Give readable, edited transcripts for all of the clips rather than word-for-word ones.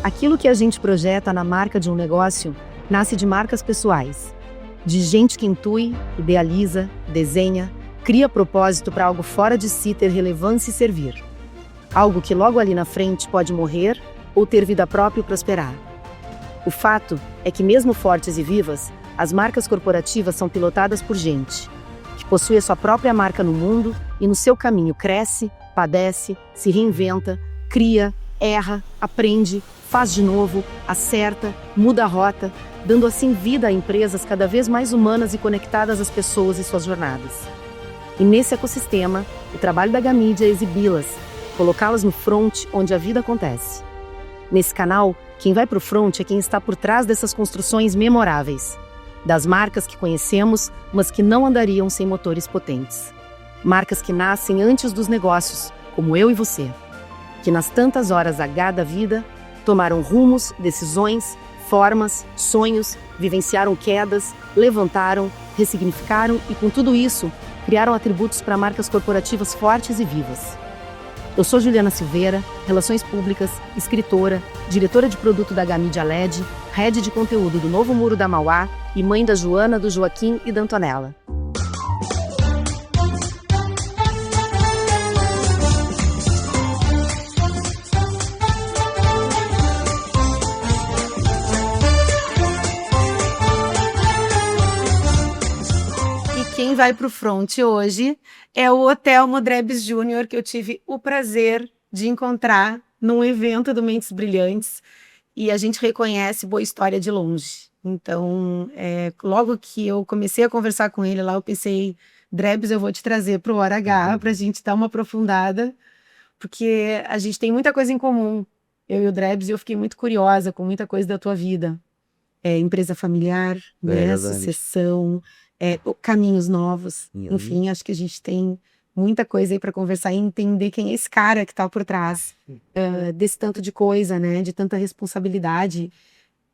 Aquilo que a gente projeta na marca de um negócio nasce de marcas pessoais, de gente que intui, idealiza, desenha, cria propósito para algo fora de si ter relevância e servir. Algo que logo ali na frente pode morrer ou ter vida própria e prosperar. O fato é que mesmo fortes e vivas, as marcas corporativas são pilotadas por gente, que possui a sua própria marca no mundo e no seu caminho cresce, padece, se reinventa, cria, erra, aprende, faz de novo, acerta, muda a rota, dando assim vida a empresas cada vez mais humanas e conectadas às pessoas e suas jornadas. E nesse ecossistema, o trabalho da Gamidia é exibi-las, colocá-las no front onde a vida acontece. Nesse canal, quem vai para o front é quem está por trás dessas construções memoráveis, das marcas que conhecemos, mas que não andariam sem motores potentes. Marcas que nascem antes dos negócios, como eu e você, que nas tantas horas H da vida, tomaram rumos, decisões, formas, sonhos, vivenciaram quedas, levantaram, ressignificaram e, com tudo isso, criaram atributos para marcas corporativas fortes e vivas. Eu sou Juliana Silveira, Relações Públicas, escritora, diretora de produto da Gamidia LED, head de conteúdo do Novo Muro da Mauá e mãe da Joana, do Joaquim e da Antonella. Quem vai para o front hoje é o Otelmo Drebs Júnior, que eu tive o prazer de encontrar num evento do Mentes Brilhantes, e a gente reconhece boa história de longe. Então, logo que eu comecei a conversar com ele lá, eu pensei, Drebs, eu vou te trazer para o Hora H para a gente dar uma aprofundada, porque a gente tem muita coisa em comum, eu e o Drebs, e eu fiquei muito curiosa com muita coisa da tua vida. Empresa familiar, né, sucessão, caminhos novos, enfim, acho que a gente tem muita coisa aí para conversar e entender quem é esse cara que está por trás desse tanto de coisa, né, de tanta responsabilidade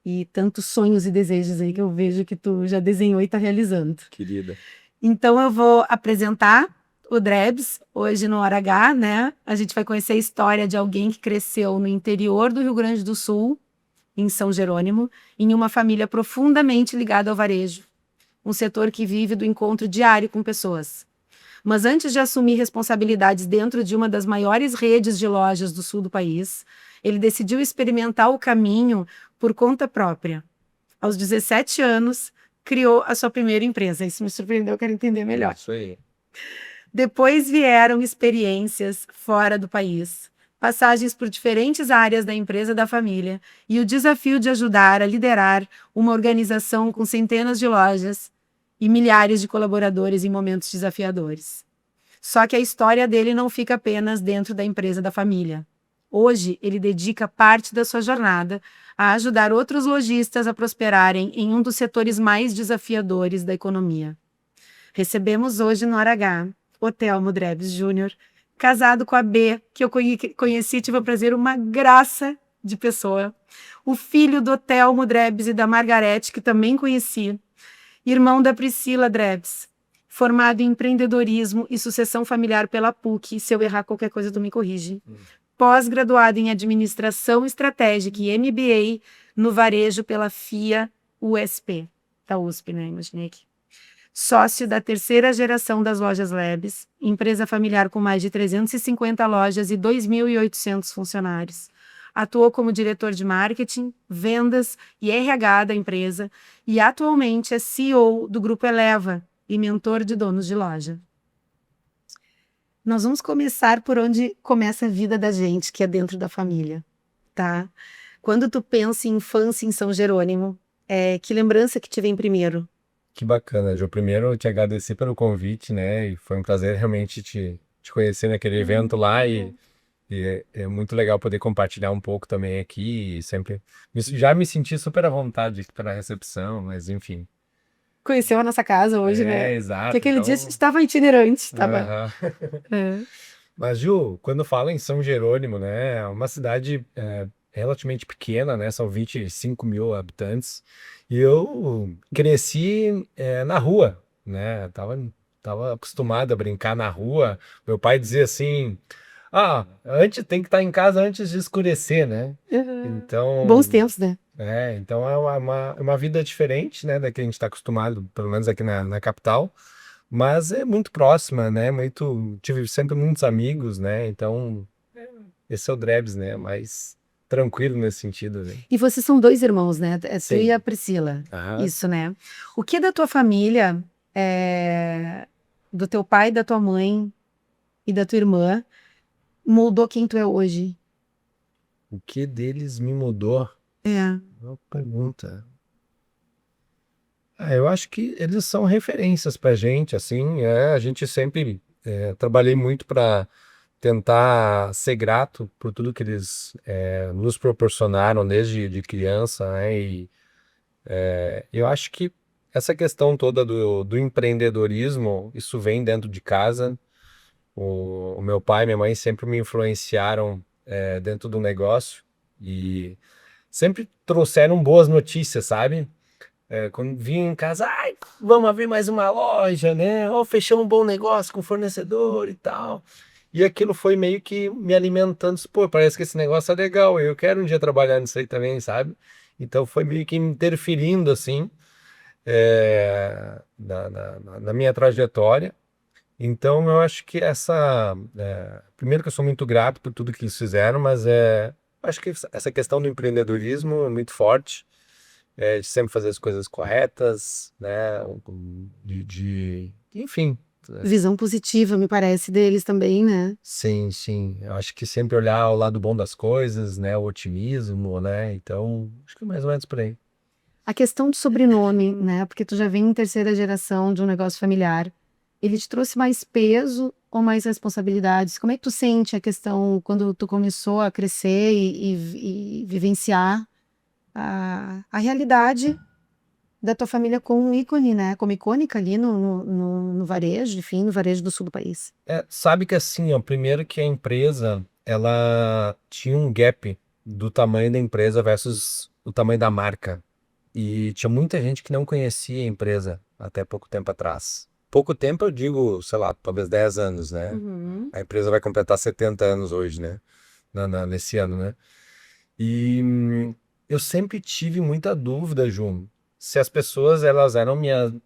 e tantos sonhos e desejos aí que eu vejo que tu já desenhou e está realizando. Querida. Então eu vou apresentar o Drebs hoje no Hora H, né, a gente vai conhecer a história de alguém que cresceu no interior do Rio Grande do Sul, em São Jerônimo, em uma família profundamente ligada ao varejo. Um setor que vive do encontro diário com pessoas. Mas antes de assumir responsabilidades dentro de uma das maiores redes de lojas do sul do país, ele decidiu experimentar o caminho por conta própria. Aos 17 anos, criou a sua primeira empresa. Isso me surpreendeu, eu quero entender melhor. Isso aí. Depois vieram experiências fora do país, passagens por diferentes áreas da empresa da família e o desafio de ajudar a liderar uma organização com centenas de lojas e milhares de colaboradores em momentos desafiadores. Só que a história dele não fica apenas dentro da empresa da família. Hoje, ele dedica parte da sua jornada a ajudar outros lojistas a prosperarem em um dos setores mais desafiadores da economia. Recebemos hoje no Hora H, Otelmo Drebs Júnior, casado com a B, que eu conheci e tive o prazer, uma graça de pessoa. O filho do Otelmo Drebs e da Margarete, que também conheci. Irmão da Priscila Drebs, formado em empreendedorismo e sucessão familiar pela PUC. Se eu errar qualquer coisa, tu me corrige. Pós-graduado em administração estratégica e MBA no varejo pela FIA USP. Da USP, né? Imaginei aqui. Sócio da terceira geração das Lojas Labs, empresa familiar com mais de 350 lojas e 2.800 funcionários. Atuou como diretor de marketing, vendas e RH da empresa e atualmente é CEO do Grupo Eleva e mentor de donos de loja. Nós vamos começar por onde começa a vida da gente, que é dentro da família, tá? Quando tu pensa em infância em São Jerônimo, que lembrança que te vem primeiro? Que bacana, Ju. Primeiro, te agradecer pelo convite, né? E foi um prazer realmente te conhecer naquele evento lá e é muito legal poder compartilhar um pouco também aqui e sempre... Já me senti super à vontade pela recepção, mas enfim. Conheceu a nossa casa hoje, né? Exato. Porque aquele dia a gente estava itinerante, estava... Aham. Mas, Ju, quando fala em São Jerônimo, né? É uma cidade relativamente pequena, né? São 25 mil habitantes. E eu cresci na rua, né? Tava acostumado a brincar na rua. Meu pai dizia assim: antes tem que estar em casa antes de escurecer, né? Então, Bons tempos, né? então é uma vida diferente, né, da que a gente está acostumado, pelo menos aqui na capital, mas é muito próxima, né? Tive sempre muitos amigos, né? Então, esse é o Drebs, né? Mais tranquilo nesse sentido, né? E vocês são 2 irmãos, né? É tu e Sim. a Priscila. Aham. Isso, né? O que da tua família, do teu pai, da tua mãe e da tua irmã, moldou quem tu é hoje? O que deles me mudou? É. Boa pergunta. Eu acho que eles são referências pra gente, assim, a gente sempre trabalhei muito para tentar ser grato por tudo que eles nos proporcionaram desde de criança, né? E eu acho que essa questão toda do empreendedorismo, isso vem dentro de casa. O meu pai e minha mãe sempre me influenciaram dentro do negócio e sempre trouxeram boas notícias, sabe? Quando vinha em casa, ai, vamos abrir mais uma loja, né? Ou fechamos um bom negócio com o fornecedor e tal. E aquilo foi meio que me alimentando. Pô, parece que esse negócio é legal, eu quero um dia trabalhar nisso aí também, sabe? Então foi meio que interferindo, assim, na minha trajetória. Então eu acho que primeiro que eu sou muito grato por tudo que eles fizeram, mas acho que essa questão do empreendedorismo é muito forte, de sempre fazer as coisas corretas, né? Enfim. Visão positiva, me parece, deles também, né? Sim, sim. Eu acho que sempre olhar o lado bom das coisas, né? O otimismo, né? Então, acho que é mais ou menos por aí. A questão do sobrenome, né? Porque tu já vem em terceira geração de um negócio familiar. Ele te trouxe mais peso ou mais responsabilidades? Como é que tu sente a questão quando tu começou a crescer e vivenciar a realidade da tua família como um ícone, né? Como icônica ali no varejo, enfim, no varejo do sul do país. Sabe que assim, ó, primeiro que a empresa, ela tinha um gap do tamanho da empresa versus o tamanho da marca. E tinha muita gente que não conhecia a empresa até pouco tempo atrás. Pouco tempo eu digo, sei lá, talvez 10 anos, né? Uhum. A empresa vai completar 70 anos hoje, né? Nesse ano, né? E eu sempre tive muita dúvida, Ju, se as pessoas elas eram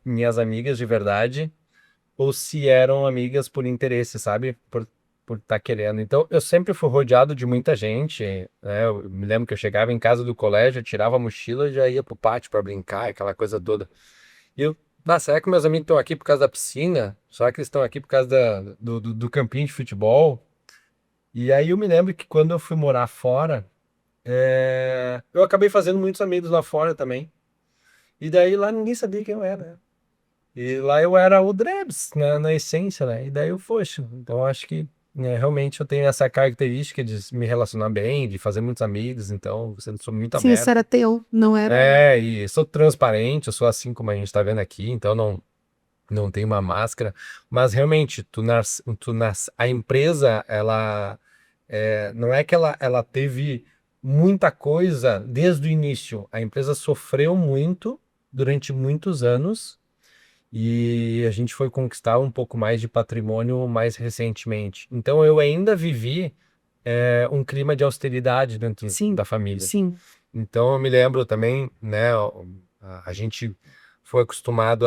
minhas amigas de verdade ou se eram amigas por interesse, sabe? Por estar querendo. Então, eu sempre fui rodeado de muita gente, né? Eu me lembro que eu chegava em casa do colégio, eu tirava a mochila e já ia pro pátio para brincar, aquela coisa toda. E será que meus amigos estão aqui por causa da piscina? Será que eles estão aqui por causa do campinho de futebol? E aí eu me lembro que quando eu fui morar fora, eu acabei fazendo muitos amigos lá fora também. E daí lá ninguém sabia quem eu era. E lá eu era o Drebs, né, na essência, né? E daí eu, poxa, então eu acho que realmente eu tenho essa característica de me relacionar bem, de fazer muitos amigos, então eu sou muito Sim, isso aberto. era teu, não era? E sou transparente, eu sou assim como a gente tá vendo aqui, então não tem uma máscara. Mas realmente, a empresa, ela não é que ela teve muita coisa desde o início. A empresa sofreu muito durante muitos anos e a gente foi conquistar um pouco mais de patrimônio mais recentemente. Então eu ainda vivi um clima de austeridade dentro Sim, da família. sim. Então eu me lembro também, né, a gente foi acostumado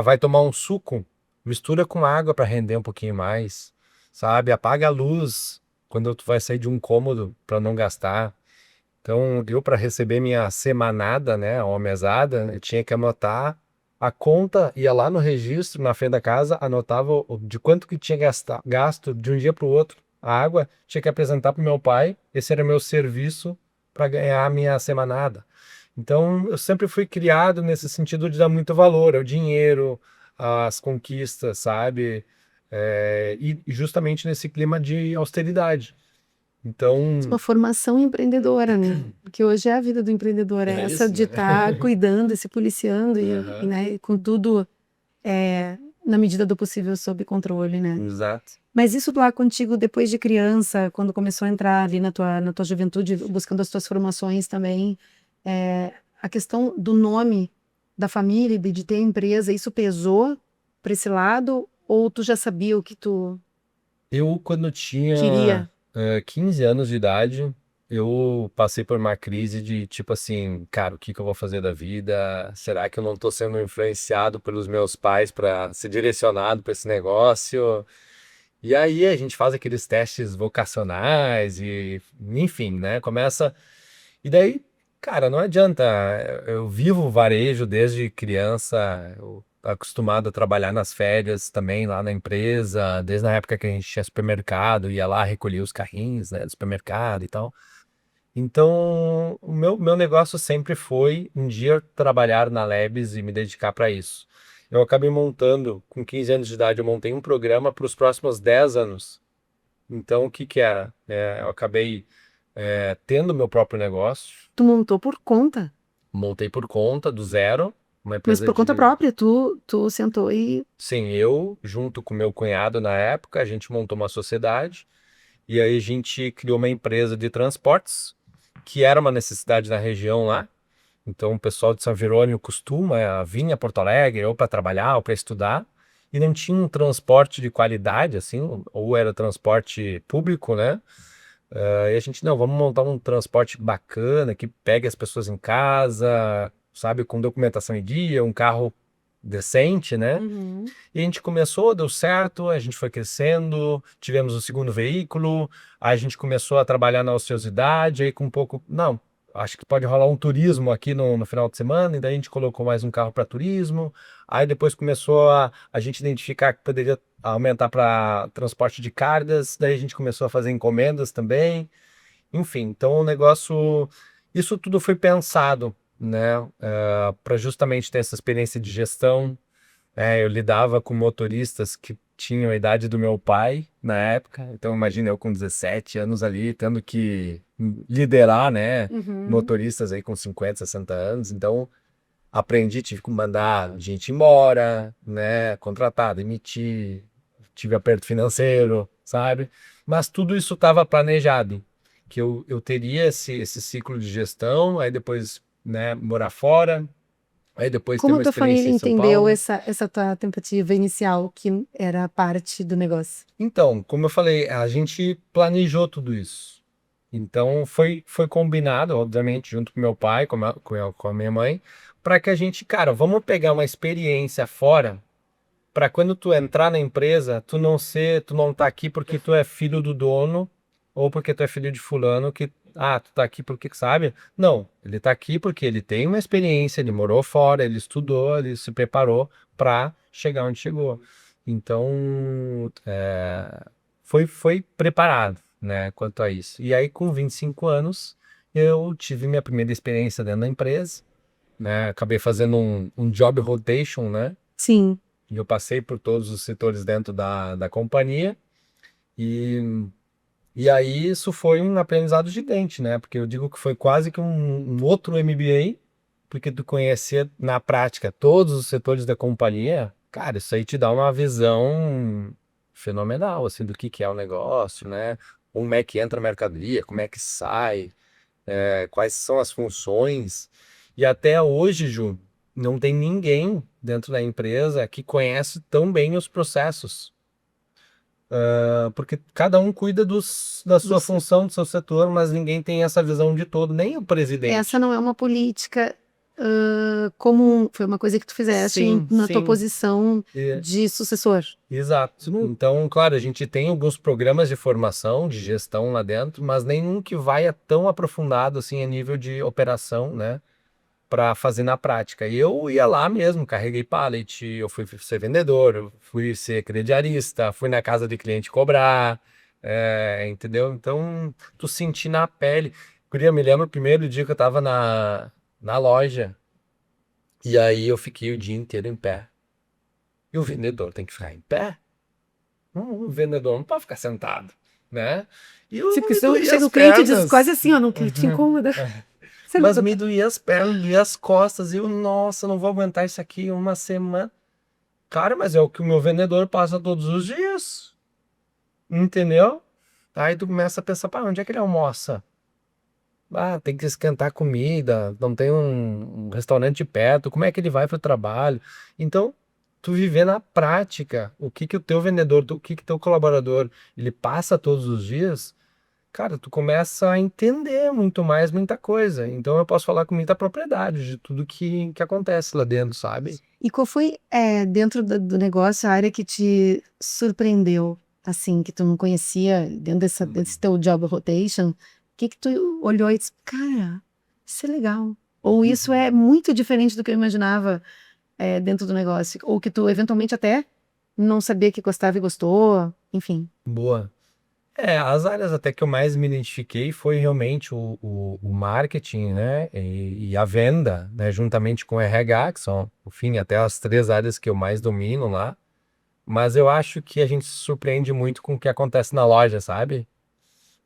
vai tomar um suco, mistura com água para render um pouquinho mais, sabe? Apaga a luz quando tu vai sair de um cômodo para não gastar. Então, deu para receber minha semanada, né, uma mesada, eu tinha que anotar a conta, ia lá no registro, na frente da casa, anotava de quanto que tinha gasto de um dia para o outro. A água tinha que apresentar para o meu pai, esse era meu serviço para ganhar a minha semanada. Então, eu sempre fui criado nesse sentido de dar muito valor ao dinheiro, às conquistas, sabe? E justamente nesse clima de austeridade. Uma Então, formação empreendedora, né? Porque hoje é a vida do empreendedor, é é essa isso, de né? estar cuidando, se policiando Aham. né, com tudo na medida do possível sob controle, né? Exato. Mas isso lá contigo depois de criança, quando começou a entrar ali na tua juventude, buscando as tuas formações também, a questão do nome da família, e de ter empresa, isso pesou para esse lado? Ou tu já sabia o que tu Eu, quando tinha Queria. 15 anos de idade, eu passei por uma crise de tipo assim, cara, o que que eu vou fazer da vida? Será que eu não estou sendo influenciado pelos meus pais para ser direcionado para esse negócio? E aí a gente faz aqueles testes vocacionais e, enfim, né? Começa. E daí, cara, não adianta. Eu vivo varejo desde criança, eu acostumado a trabalhar nas férias também lá na empresa, desde a época que a gente tinha supermercado, ia lá recolher os carrinhos, né, do supermercado e tal. Então, o meu negócio sempre foi um dia trabalhar na Labs e me dedicar para isso. Eu acabei montando, com 15 anos de idade, eu montei um programa para os próximos 10 anos. Então, o que que era? Eu acabei tendo meu próprio negócio, Tu montou por conta, montei por conta, do zero, uma mas empresa por conta de... própria. Tu sentou e Sim, eu, junto com meu cunhado na época, a gente montou uma sociedade e aí a gente criou uma empresa de transportes, que era uma necessidade na região lá. Então, o pessoal de São Jerônimo costuma vir a Porto Alegre ou para trabalhar ou para estudar, e não tinha um transporte de qualidade, assim, ou era transporte público, né? E a gente, não, vamos montar um transporte bacana que pegue as pessoas em casa, sabe, com documentação em dia, um carro decente, né? Uhum. E a gente começou, deu certo, a gente foi crescendo, tivemos o segundo veículo, aí a gente começou a trabalhar na ociosidade, aí com um pouco, não, acho que pode rolar um turismo aqui no final de semana, e daí a gente colocou mais um carro para turismo, aí depois começou a gente identificar que poderia aumentar para transporte de cargas, daí a gente começou a fazer encomendas também, enfim, então o negócio, isso tudo foi pensado, né, para justamente ter essa experiência de gestão. Eu lidava com motoristas que tinham a idade do meu pai na época, então imagina eu com 17 anos ali, tendo que liderar, né, Uhum. motoristas aí com 50, 60 anos, então aprendi, tive que mandar gente embora, né, contratar, demitir, tive aperto financeiro, sabe? Mas tudo isso estava planejado, que eu teria esse ciclo de gestão, aí depois, né, morar fora, aí depois ter Como uma a tua experiência família em São entendeu Paulo. essa tua tentativa inicial, que era parte do negócio? Então, como eu falei, a gente planejou tudo isso. Então, foi combinado, obviamente, junto com meu pai, com a minha mãe, para que a gente, cara, vamos pegar uma experiência fora, para quando tu entrar na empresa, tu não tá aqui porque tu é filho do dono ou porque tu é filho de fulano que, tu tá aqui porque sabe? Não, ele tá aqui porque ele tem uma experiência, ele morou fora, ele estudou, ele se preparou para chegar onde chegou. Então, foi preparado, né, quanto a isso. E aí, com 25 anos, eu tive minha primeira experiência dentro da empresa, né? Acabei fazendo um job rotation, né? Sim. E eu passei por todos os setores dentro da companhia e, e aí isso foi um aprendizado gigante, né? Porque eu digo que foi quase que um outro MBA, porque tu conhecer na prática todos os setores da companhia, cara, isso aí te dá uma visão fenomenal, assim, do que é o negócio, né? Como é que entra a mercadoria, como é que sai, quais são as funções. E até hoje, Ju, não tem ninguém dentro da empresa que conhece tão bem os processos. Porque cada um cuida da Do sua função, do seu setor, mas ninguém tem essa visão de todo, nem o Essa presidente. não é uma política comum, foi uma coisa que tu fizeste Sim, na tua sim, posição de sucessor. exato. Então, claro, a gente tem alguns programas de formação, de gestão lá dentro, mas nenhum que vai tão aprofundado assim a nível de operação, né? Para fazer na prática. E eu ia lá mesmo, carreguei pallet, eu fui ser vendedor, eu fui ser crediarista, fui na casa de cliente cobrar, entendeu? Então, tu sentir na pele. Eu me lembro o primeiro dia que eu tava na loja, e aí eu fiquei o dia inteiro em pé. E o vendedor tem que ficar em pé? O vendedor não pode ficar sentado, né? E Sim, eu porque me senão doía chega as o cliente e diz quase pernas. assim, ó, não que te incomoda. Você não Mas tá- me doía as pernas, doía as costas. E eu, nossa, não vou aguentar isso aqui uma semana. Cara, mas é o que o meu vendedor passa todos os dias. Entendeu? Aí tu começa a pensar, pá, onde é que ele almoça? Ah, tem que esquentar comida, não tem um restaurante perto, como é que ele vai pro trabalho? Então, tu viver na prática o que que o teu vendedor, o que que teu colaborador, ele passa todos os dias, cara, tu começa a entender muito mais muita coisa. Então eu posso falar com muita propriedade de tudo que acontece lá dentro, sabe? E qual foi, dentro do negócio, a área que te surpreendeu, assim, que tu não conhecia, dentro desse teu job rotation? O que que tu olhou e disse, cara, isso é legal. Ou isso é muito diferente do que eu imaginava, dentro do negócio. Ou que tu, eventualmente, até não sabia que gostava e gostou, enfim. Boa. As áreas até que eu mais me identifiquei foi realmente o marketing, né? E a venda, né? Juntamente com o RH, que são, enfim, até as 3 áreas que eu mais domino lá. Mas eu acho que a gente se surpreende muito com o que acontece na loja, sabe?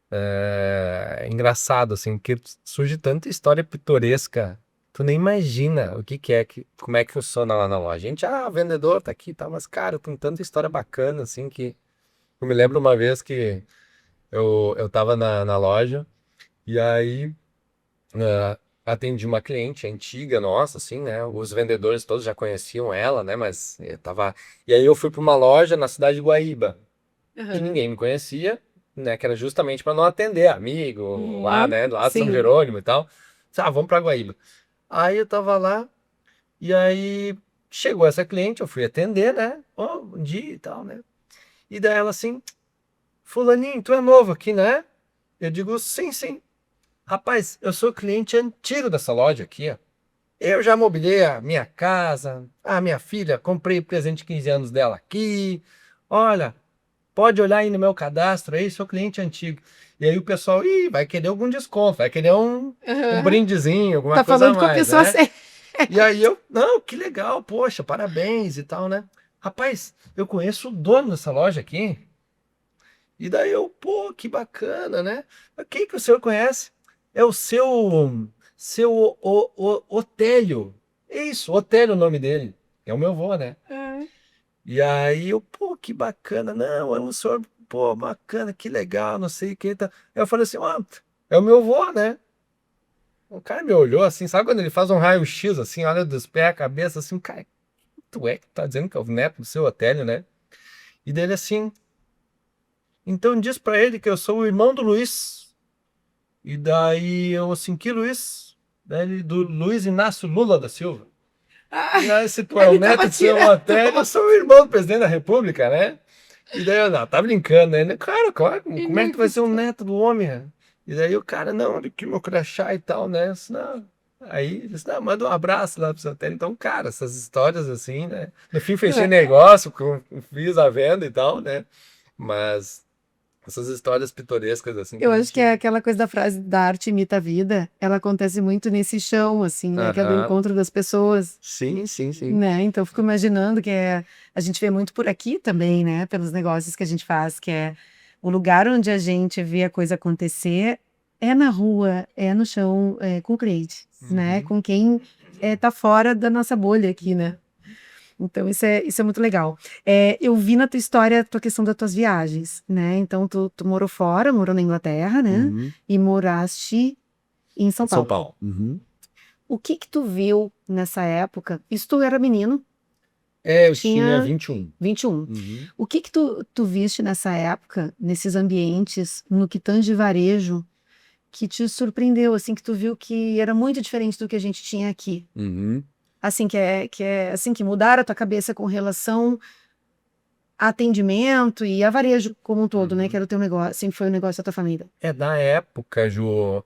É engraçado, assim, que surge tanta história pitoresca. Tu nem imagina o que que é, como é que funciona lá na loja. A gente, o vendedor tá aqui e tal, mas, cara, tem tanta história bacana, assim, que... Eu me lembro uma vez que eu tava na loja e aí atendi uma cliente antiga nossa, assim, né? Os vendedores todos já conheciam ela, né? Mas eu tava... E aí eu fui para uma loja na cidade de Guaíba e Aham. ninguém me conhecia, né? Que era justamente para não atender amigo lá, Uhum. né? Lá de São Sim. Jerônimo e tal. Disse, vamos para Guaíba. Aí eu tava lá e aí chegou essa cliente, eu fui atender, né? Bom dia e tal, né? E daí ela assim, fulaninho, tu é novo aqui, né? Eu digo, sim, sim. Rapaz, eu sou cliente antigo dessa loja aqui, ó. Eu já mobiliei a minha casa, a minha filha, comprei o presente de 15 anos dela aqui. Olha, pode olhar aí no meu cadastro aí, sou cliente antigo. E aí o pessoal, vai querer algum desconto, vai querer um Aham. brindezinho, alguma Tá coisa a falando com a mais, pessoa né? certa. E aí eu, não, que legal, poxa, parabéns e tal, né? Rapaz, eu conheço o dono dessa loja aqui. E daí eu, pô, que bacana, né? Quem que o senhor conhece? É o seu Otélio. É isso, Otélio é o nome dele. É o meu avô, né? Ah, E aí eu, pô, que bacana. Não, é um senhor, pô, bacana, que legal, não sei o que. Tá. Aí eu falei assim, é o meu avô, né? O cara me olhou assim, sabe quando ele faz um raio-x assim, olha dos pés à cabeça, assim, cara, tu é que tá dizendo que é o neto do seu Otélio, né? E dele assim, então diz pra ele que eu sou o irmão do Luiz. E daí eu assim, que Luiz? Daí ele, do Luiz Inácio Lula da Silva. ah, E aí, se tu é o ele neto tava do seu tirando. Otélio, eu sou o irmão do presidente da República, né? E daí eu, não, tá brincando, né? Ele, cara, claro, Ele como não é que tu vai ser o acreditou. neto do homem? Né? E daí o cara, não, olha aqui meu crachá e tal, né? Eu disse, não. Aí ele disse, não, manda um abraço lá pro seu Otélio. Então, cara, essas histórias assim, né? No fim, fechei negócio, fiz a venda e tal, né? Mas essas histórias pitorescas, assim, que Eu a acho que é gente. aquela coisa da frase da arte imita a vida, ela acontece muito nesse chão, assim, né? Que é do Aham. encontro das pessoas, Sim, sim, sim. né? Então, eu fico imaginando que a gente vê muito por aqui também, né? Pelos negócios que a gente faz, que é o lugar onde a gente vê a coisa acontecer é na rua, é no chão, com o cliente, né? Uhum. Com quem tá fora da nossa bolha aqui, né? Então, isso é muito legal. Eu vi na tua história a tua questão das tuas viagens, né? Então, tu morou fora, morou na Inglaterra, né? Uhum. E moraste em São São Paulo. Paulo. Uhum. O que que tu viu nessa época? Isso tu era menino, Eu tinha tinha 21. 21. Uhum. O que que tu viste nessa época, nesses ambientes, no que tange varejo, que te surpreendeu, assim, que tu viu que era muito diferente do que a gente tinha aqui? Uhum. Assim, assim, que mudaram a tua cabeça com relação a atendimento e a varejo como um todo, né? Que Uhum. era o teu negócio, sempre foi o negócio da tua família. Na época, Ju,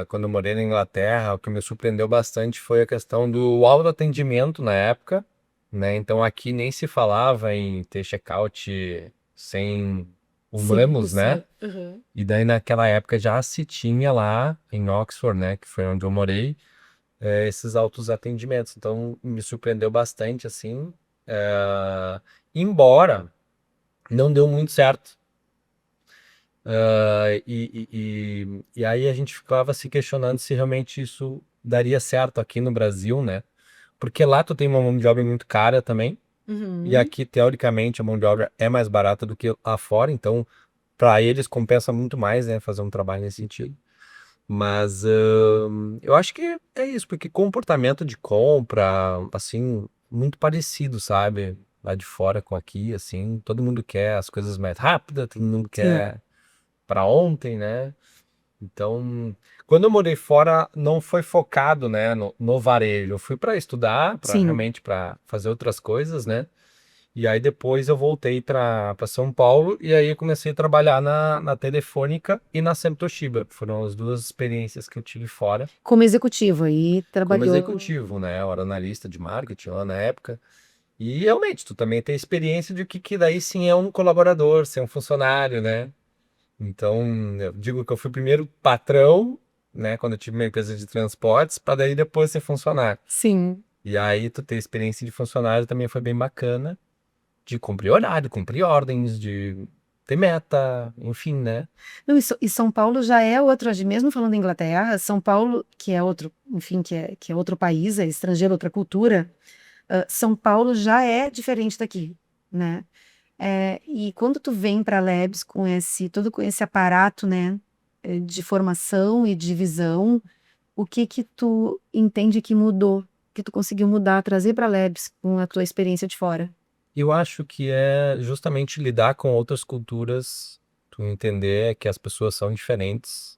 quando eu morei na Inglaterra, o que me surpreendeu bastante foi a questão do autoatendimento na época, né? Então aqui nem se falava em ter check-out sem humanos, né? 100%. Uhum. E daí naquela época já se tinha lá em Oxford, né? Que foi onde eu morei, esses autoatendimentos. Então me surpreendeu bastante, assim, embora não deu muito certo. E aí a gente ficava se questionando se realmente isso daria certo aqui no Brasil, né? Porque lá tu tem uma mão de obra muito cara também, e Uhum. aqui, teoricamente, a mão de obra é mais barata do que lá fora, então para eles compensa muito mais, né, fazer um trabalho nesse sentido. Mas eu acho que é isso, porque comportamento de compra, assim, muito parecido, sabe? lá de fora com aqui, assim, todo mundo quer as coisas mais rápidas, todo mundo Sim. quer para ontem, né? Então, quando eu morei fora, não foi focado, né, no varejo. Eu fui para estudar, para Sim. realmente para fazer outras coisas, né? E aí depois eu voltei para São Paulo e aí eu comecei a trabalhar na Telefônica e na Sempre Toshiba. Foram as duas experiências que eu tive fora Como executivo aí como trabalhou. executivo, né? Eu era analista de marketing lá na época. E realmente, tu também tem experiência de o que, que daí sim é um colaborador, ser um funcionário, né? Então, eu digo que eu fui primeiro patrão, né? Quando eu tive minha empresa de transportes, para daí depois ser funcionário. Sim. E aí, tu ter experiência de funcionário também foi bem bacana, de cumprir horário, cumprir ordens, de ter meta, enfim, né? Não, e São Paulo já é outro, mesmo falando em Inglaterra, São Paulo, que é outro, enfim, que é outro país, é estrangeiro, outra cultura, São Paulo já é diferente daqui, né? E quando tu vem para a Labs com esse aparato, né, de formação e de visão, o que que tu entende que mudou, que tu conseguiu mudar, trazer para a Labs com a tua experiência de fora? Eu acho que é justamente lidar com outras culturas, tu entender que as pessoas são diferentes,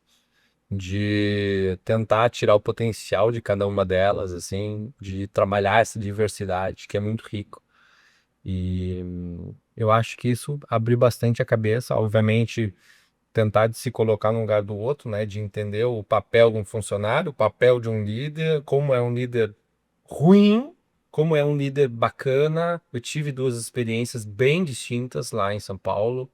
de tentar tirar o potencial de cada uma delas, assim, de trabalhar essa diversidade, que é muito rico. E eu acho que isso abriu bastante a cabeça, obviamente, tentar de se colocar no lugar do outro, né, de entender o papel de um funcionário, o papel de um líder, como é um líder ruim, como é um líder bacana. Eu tive duas experiências bem distintas lá em São Paulo.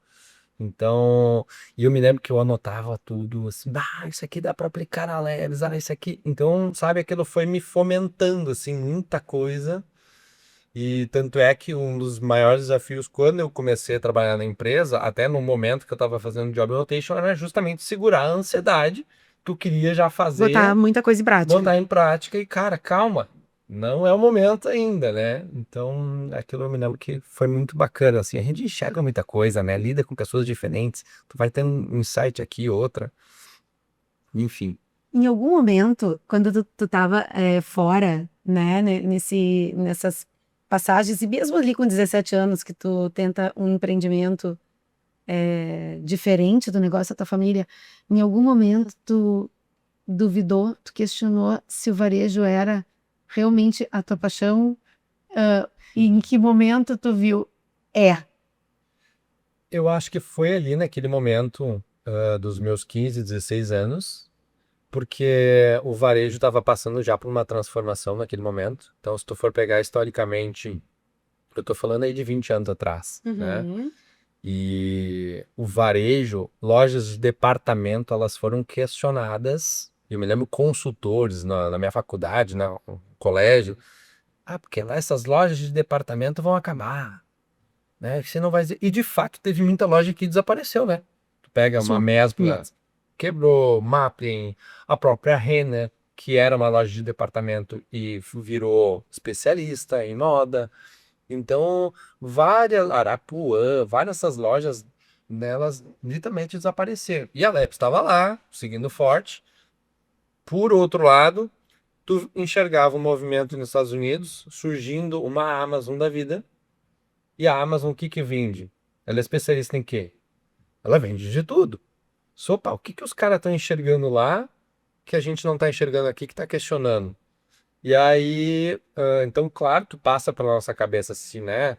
Então, e eu me lembro que eu anotava tudo assim, isso aqui dá para aplicar na Leves, isso aqui. Então, sabe, aquilo foi me fomentando assim muita coisa. E tanto é que um dos maiores desafios quando eu comecei a trabalhar na empresa, até no momento que eu estava fazendo job rotation, era justamente segurar a ansiedade que eu queria já Botar fazer, muita coisa em prática. botar em prática e, cara, calma, não é o momento ainda, né? Então, aquilo eu me lembro que foi muito bacana, assim, a gente enxerga muita coisa, né? Lida com pessoas diferentes, tu vai tendo um insight aqui, outra, enfim. Em algum momento, quando tu tava fora, né, nessas passagens, e mesmo ali com 17 anos, que tu tenta um empreendimento diferente do negócio da tua família, em algum momento tu duvidou, tu questionou se o varejo era realmente a tua paixão? E em que momento tu viu? É. Eu acho que foi ali naquele momento, dos meus 15, 16 anos, porque o varejo estava passando já por uma transformação naquele momento. Então, se tu for pegar historicamente, eu tô falando aí de 20 anos atrás, né? Uhum. E o varejo, lojas de departamento, elas foram questionadas. Eu me lembro consultores na minha faculdade, no colégio. Porque lá essas lojas de departamento vão acabar, né? Você não vai... E de fato teve muita loja que desapareceu, né? Tu pega uma Sim. Mesbla, quebrou, Mapping, a própria Renner, que era uma loja de departamento e virou especialista em moda. Então, várias, Arapuã, várias dessas lojas, nelas literalmente desapareceram. E a Leps estava lá, seguindo forte. Por outro lado, tu enxergava um movimento nos Estados Unidos, surgindo uma Amazon da vida. E a Amazon, o que que vende? Ela é especialista em quê? Ela vende de tudo. Sopa, o que que os caras estão enxergando lá que a gente não está enxergando aqui, que está questionando? E aí, então, claro, tu passa pela nossa cabeça assim, né?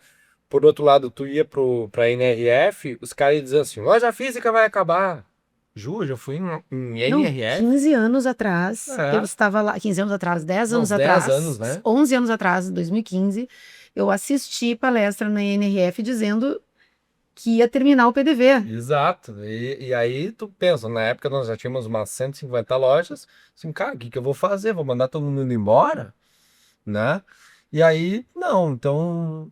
Por outro lado, tu ia pra NRF, os caras iam dizer assim, loja física vai acabar. Ju, já fui em Não, NRF? 15 anos atrás, eu É, estava lá, 15 anos atrás, 10 não, anos uns 10 anos, atrás, né? 11 anos atrás, 2015, eu assisti palestra na NRF dizendo que ia terminar o PDV. Exato. E aí tu pensa, na época nós já tínhamos umas 150 lojas, assim, cara, o que que eu vou fazer? Vou mandar todo mundo embora? Né? E aí, não, então,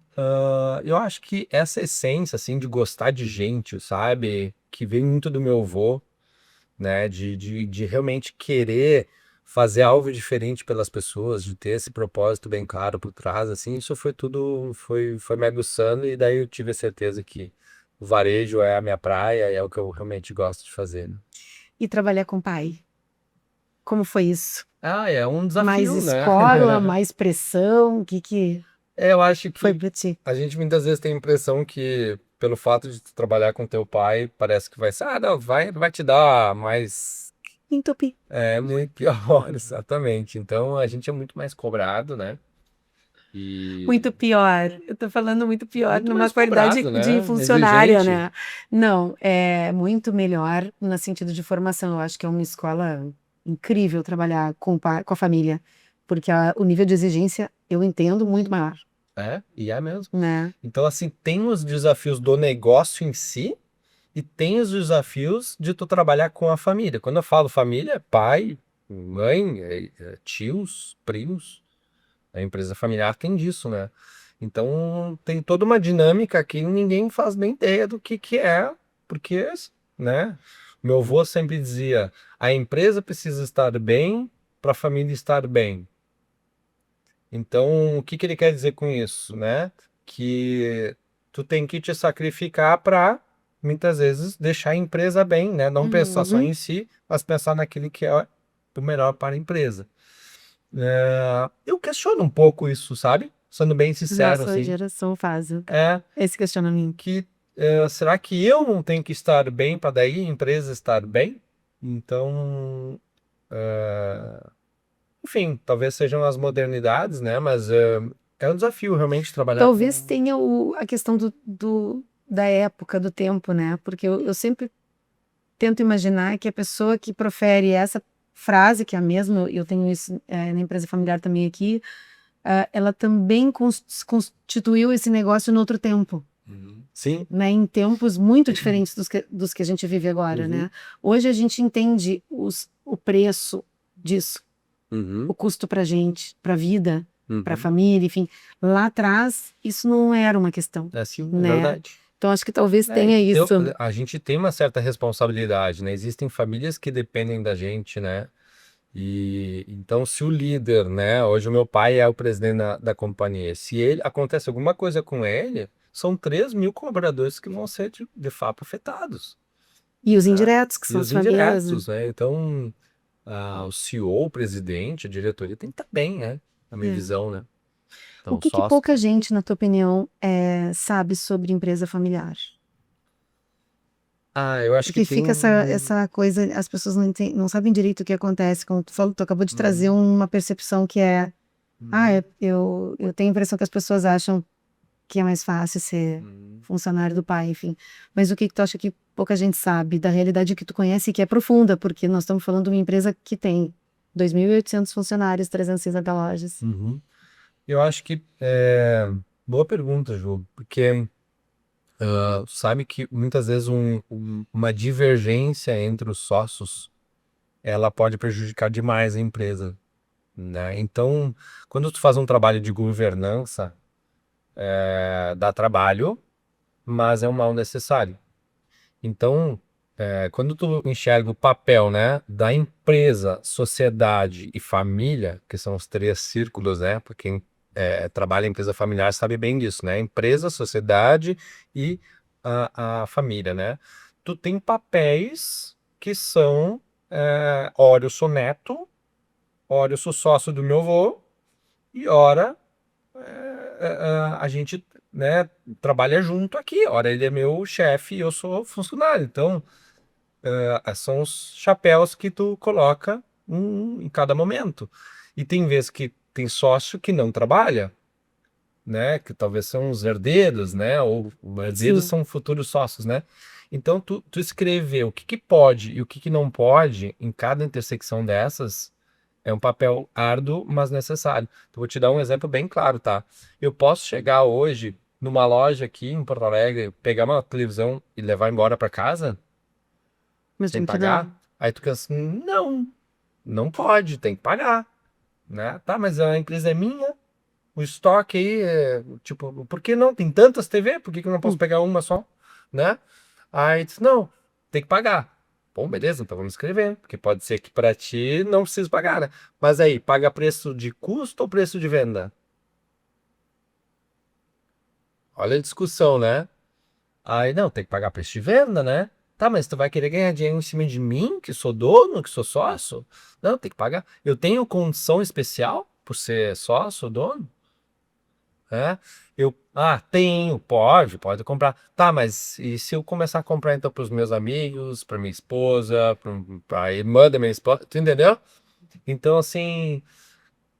eu acho que essa essência, assim, de gostar de gente, sabe? Que vem muito do meu avô, né? De realmente querer fazer algo diferente pelas pessoas, de ter esse propósito bem claro por trás, assim, isso foi tudo, foi me aguçando e daí eu tive a certeza que o varejo é a minha praia e é o que eu realmente gosto de fazer, né? E trabalhar com o pai. Como foi isso? Ah, é um Mais desafio, né? escola, mais pressão, o que que... Eu acho Foi que pra ti. a gente muitas vezes tem a impressão que, pelo fato de tu trabalhar com teu pai, parece que vai ser, não, vai te dar mais. Entupi. É muito pior, exatamente. Então a gente é muito mais cobrado, né? Muito E pior. Eu tô falando muito pior muito numa mais qualidade cobrado, de né? funcionária, Exigente. né? Não, é muito melhor no sentido de formação. Eu acho que é uma escola incrível trabalhar com a família, porque o nível de exigência eu entendo muito maior, É, e é mesmo. né? Então, assim, tem os desafios do negócio em si e tem os desafios de tu trabalhar com a família. Quando eu falo família, é pai, mãe, tios, primos. A empresa familiar tem disso, né? Então, tem toda uma dinâmica que ninguém faz nem ideia do que é, porque, né? Meu avô sempre dizia, a empresa precisa estar bem para a família estar bem. Então, o que ele quer dizer com isso, né? Que tu tem que te sacrificar para, muitas vezes, deixar a empresa bem, né? Não pensar só Uhum. em si, mas pensar naquilo que é o melhor para a empresa. Eu questiono um pouco isso, sabe? Sendo bem sincero, Nossa assim. geração faz É esse questionamento. que, será que eu não tenho que estar bem para daí a empresa estar bem? Então, enfim, talvez sejam as modernidades, né? Mas é um desafio realmente trabalhar Talvez com. tenha a questão da época, do tempo, né? Porque eu sempre tento imaginar que a pessoa que profere essa frase, que é a mesma, eu tenho isso na empresa familiar também aqui, ela também constituiu esse negócio no outro tempo, Uhum. Sim. né? Em tempos muito diferentes dos que a gente vive agora, Uhum. né? Hoje a gente entende o preço disso, o Uhum. custo para gente, para a vida, para a Uhum. família, enfim. Lá atrás, isso não era uma questão, É sim, é né? verdade. Então acho que talvez tenha Então, isso. a gente tem uma certa responsabilidade, né? Existem famílias que dependem da gente, né? E então, se o líder, né? Hoje o meu pai é o presidente da companhia. Se ele acontece alguma coisa com ele, são 3.000 colaboradores que vão ser de fato afetados, E os né? indiretos, que E são os as famílias, né? indiretos, né? Então, o CEO, o presidente, a diretoria tem que estar bem, né? Na minha É. visão, né? O Então, que sócio. pouca gente, na tua opinião, sabe sobre empresa familiar? Eu acho que Porque tem fica um. essa coisa, as pessoas não sabem direito o que acontece. Como tu falou, tu acabou de trazer Uhum, uma percepção que uhum, eu tenho a impressão que as pessoas acham que é mais fácil ser uhum. funcionário do pai, enfim. Mas o que que tu acha que pouca gente sabe da realidade que tu conhece e que é profunda? Porque nós estamos falando de uma empresa que tem 2.800 funcionários, 360 lojas. Uhum. Eu acho que boa pergunta, Ju, porque sabe que muitas vezes uma divergência entre os sócios ela pode prejudicar demais a empresa, né? Então, quando tu faz um trabalho de governança, dá trabalho, mas é um mal necessário. Então, quando tu enxerga o papel, né, da empresa, sociedade e família, que são os três círculos, né, para quem trabalha em empresa familiar sabe bem disso, né, empresa, sociedade e a família, né, tu tem papéis que são, ora eu sou neto, ora eu sou sócio do meu avô e ora a gente, né, trabalha junto aqui, ora ele é meu chefe e eu sou funcionário, então são os chapéus que tu coloca em cada momento. E tem vezes que tem sócio que não trabalha, né? Que talvez são os herdeiros, né? Ou os herdeiros Sim. são futuros sócios, né? Então, tu escrever o que pode e o que não pode em cada intersecção dessas é um papel árduo, mas necessário. Então, vou te dar um exemplo bem claro, tá? Eu posso chegar hoje numa loja aqui em Porto Alegre, pegar uma televisão e levar embora para casa? Mas Sem tem que dar. pagar? Aí tu pensa, não, não pode, tem que pagar, né? Tá, mas a empresa é minha, o estoque aí, tipo, por que não? Tem tantas TV, por que que eu não posso Hum. pegar uma só, né? Aí diz, não, tem que pagar. Bom, beleza, então vamos escrever, porque pode ser que para ti não precise pagar, né? Mas aí, paga preço de custo ou preço de venda? Olha a discussão, né? Aí, não, tem que pagar preço de venda, né? Tá, mas tu vai querer ganhar dinheiro em cima de mim, que sou dono, que sou sócio? Não, tem que pagar. Eu tenho condição especial por ser sócio, dono? né? Tenho, pode comprar. Tá, mas e se eu começar a comprar então para os meus amigos, para minha esposa, para a irmã da minha esposa, tu entendeu? Então, assim,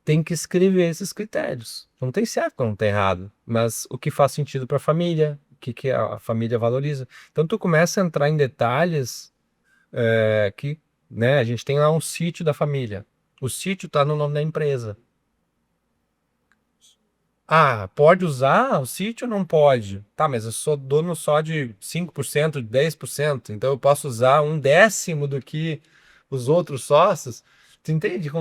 tem que escrever esses critérios. Não tem certo, não tem errado, mas o que faz sentido para a família, o que que a família valoriza. Então, tu começa a entrar em detalhes que, né, a gente tem lá um sítio da família. O sítio está no nome da empresa. Pode usar o sítio ou não pode? Tá, mas eu sou dono só de 5%, de 10%, então eu posso usar 1/10 do que os outros sócios. Tu entende?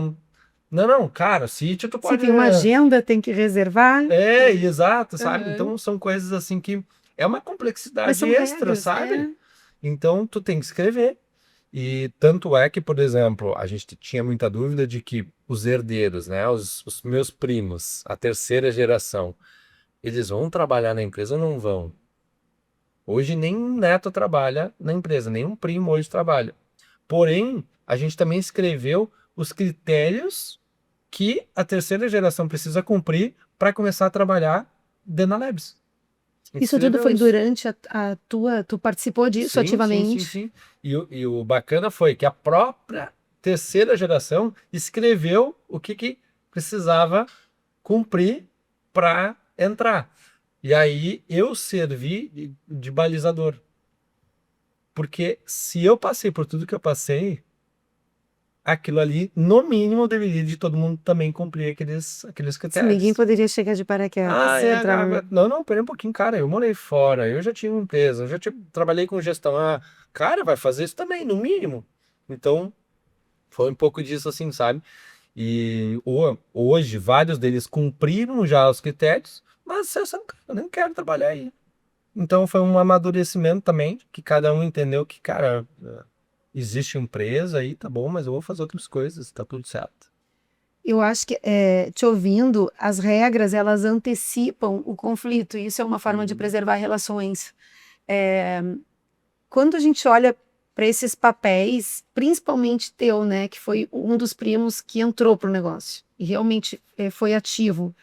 Não, não, cara, sítio tu Se pode. tem uma agenda, tem que reservar. Exato, sabe? Aham. Então são coisas assim que é uma Mas complexidade são extra, regras, sabe? Então tu tem que escrever. E tanto é que, por exemplo, a gente tinha muita dúvida de que os herdeiros, né, os meus primos, a terceira geração, eles vão trabalhar na empresa ou não vão? Hoje nem um neto trabalha na empresa, nem um primo hoje trabalha. Porém, a gente também escreveu os critérios que a terceira geração precisa cumprir para começar a trabalhar dentro da Labs. A gente Isso tudo escreveu foi isso. durante tu participou disso Sim, sim, sim, ativamente? sim. E o bacana foi que a própria terceira geração escreveu o que precisava cumprir para entrar. E aí eu servi de balizador. Porque se eu passei por tudo que eu passei, aquilo ali, no mínimo, deveria de todo mundo também cumprir aqueles Se ninguém critérios. poderia chegar de paraquedas, entrar. Não, não, peraí um pouquinho, cara. Eu morei fora, eu já tive uma empresa, trabalhei com gestão. Cara, vai fazer isso também, no mínimo. Então, foi um pouco disso assim, sabe? E hoje, vários deles cumpriram já os critérios, mas eu nem quero trabalhar aí. Então, foi um amadurecimento também, que cada um entendeu que, cara, existe empresa aí, tá bom, mas eu vou fazer outras coisas, tá tudo certo. Eu acho que, te ouvindo, as regras, elas antecipam o conflito, e isso é uma forma de Uhum. preservar relações. É, quando a gente olha para esses papéis, principalmente teu, né, que foi um dos primos que entrou para o negócio e realmente foi ativo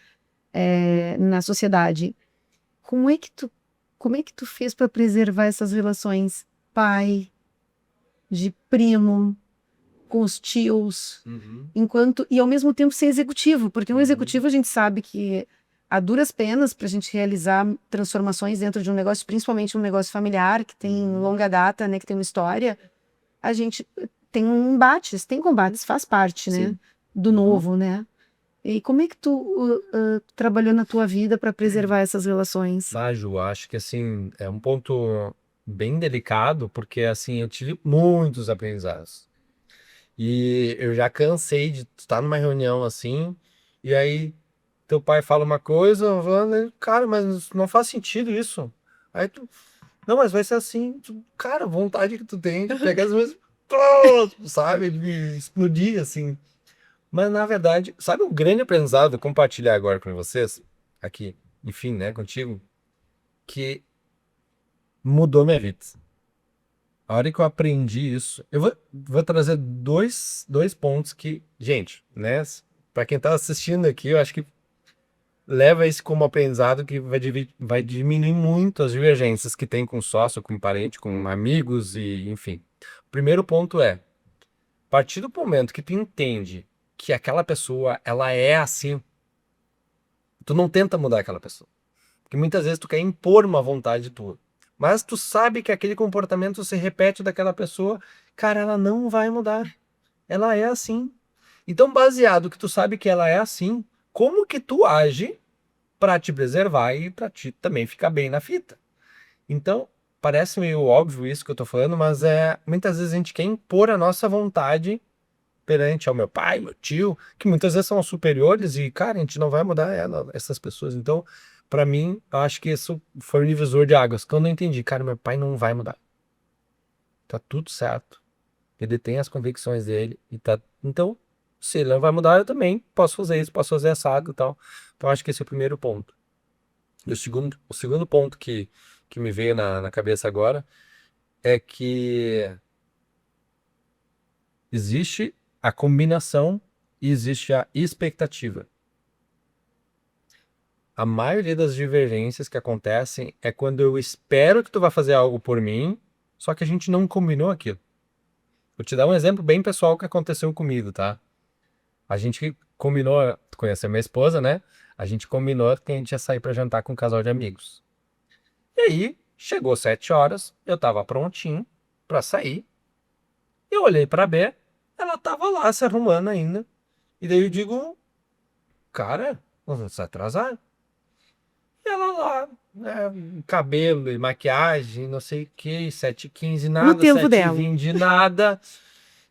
na sociedade, como é que tu, como é que tu fez para preservar essas relações pai, de primo, com os tios, Uhum. e ao mesmo tempo ser executivo, porque um Uhum. executivo a gente sabe que há duras penas para a gente realizar transformações dentro de um negócio, principalmente um negócio familiar que tem longa data, né, que tem uma história, a gente tem embates, tem combates, faz parte, né, Sim. do novo, né? E como é que tu trabalhou na tua vida para preservar essas relações? Ju, acho que assim, é um ponto bem delicado, porque assim, eu tive muitos aprendizados. E eu já cansei de estar numa reunião assim, e aí teu pai fala uma coisa, cara, mas não faz sentido isso. Aí tu, não, mas vai ser assim, cara, vontade que tu tem de pegar as mesmas, sabe, de explodir assim. Mas na verdade, sabe um grande aprendizado, vou compartilhar agora com vocês, aqui, enfim, né, contigo, que mudou minha vida. A hora que eu aprendi isso, eu vou trazer dois pontos que, gente, né? Para quem tá assistindo aqui, eu acho que leva isso como aprendizado que vai diminuir muito as divergências que tem com sócio, com parente, com amigos e enfim. O primeiro ponto é, a partir do momento que tu entende que aquela pessoa, ela é assim, tu não tenta mudar aquela pessoa. Porque muitas vezes tu quer impor uma vontade tua. Mas tu sabe que aquele comportamento se repete daquela pessoa, cara, ela não vai mudar. Ela é assim. Então, baseado que tu sabe que ela é assim, como que tu age para te preservar e para te também ficar bem na fita? Então, parece meio óbvio isso que eu tô falando, mas muitas vezes a gente quer impor a nossa vontade perante ao meu pai, meu tio, que muitas vezes são superiores e, cara, a gente não vai mudar essas pessoas. Então, pra mim, eu acho que isso foi um divisor de águas. Quando eu entendi, cara, meu pai não vai mudar. Tá tudo certo. Ele tem as convicções dele e tá. Então, se ele não vai mudar, eu também posso fazer isso, posso fazer assado e tal. Então, acho que esse é o primeiro ponto. E o segundo ponto que me veio na cabeça agora é que existe a combinação e existe a expectativa. a maioria das divergências que acontecem é quando eu espero que tu vai fazer algo por mim, só que a gente não combinou aquilo. Vou te dar um exemplo bem pessoal que aconteceu comigo, tá? A gente combinou, tu conhece a minha esposa, né? A gente combinou que a gente ia sair pra jantar com um casal de amigos. E aí, chegou 7 horas, eu tava prontinho pra sair. Eu olhei pra Bé, ela tava lá se arrumando ainda. E daí eu digo, cara, você vai atrasar. E ela lá, né, cabelo e maquiagem, não sei o que, 7h15 No nada, tempo dela. 7h20 nada.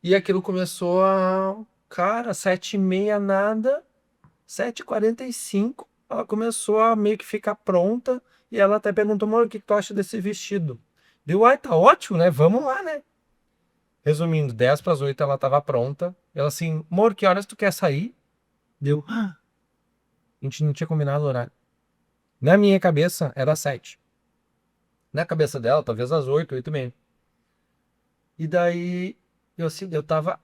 E aquilo começou a, cara, 7h30 nada, 7h45, ela começou a meio que ficar pronta. E ela até perguntou, amor, o que tu acha desse vestido? Deu, ai, tá ótimo, né? Vamos lá, né? Resumindo, 7h10 ela tava pronta. Ela assim, amor, que horas tu quer sair? Deu, a gente não tinha combinado o horário. Na minha cabeça, era 7. Na cabeça dela, talvez às 8, 8h30. E daí, eu assim, eu tava,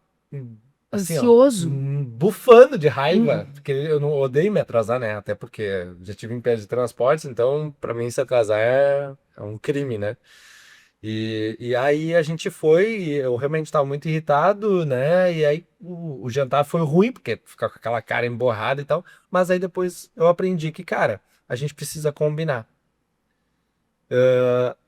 assim, ó, Ansioso. bufando de raiva, porque eu não odeio me atrasar, né? Até porque já tive em pé de transportes, então pra mim se atrasar é um crime, né? E aí a gente foi, e eu realmente estava muito irritado, né? E aí o jantar foi ruim, porque fica com aquela cara emborrada e tal. Mas aí depois eu aprendi que, cara, a gente precisa combinar.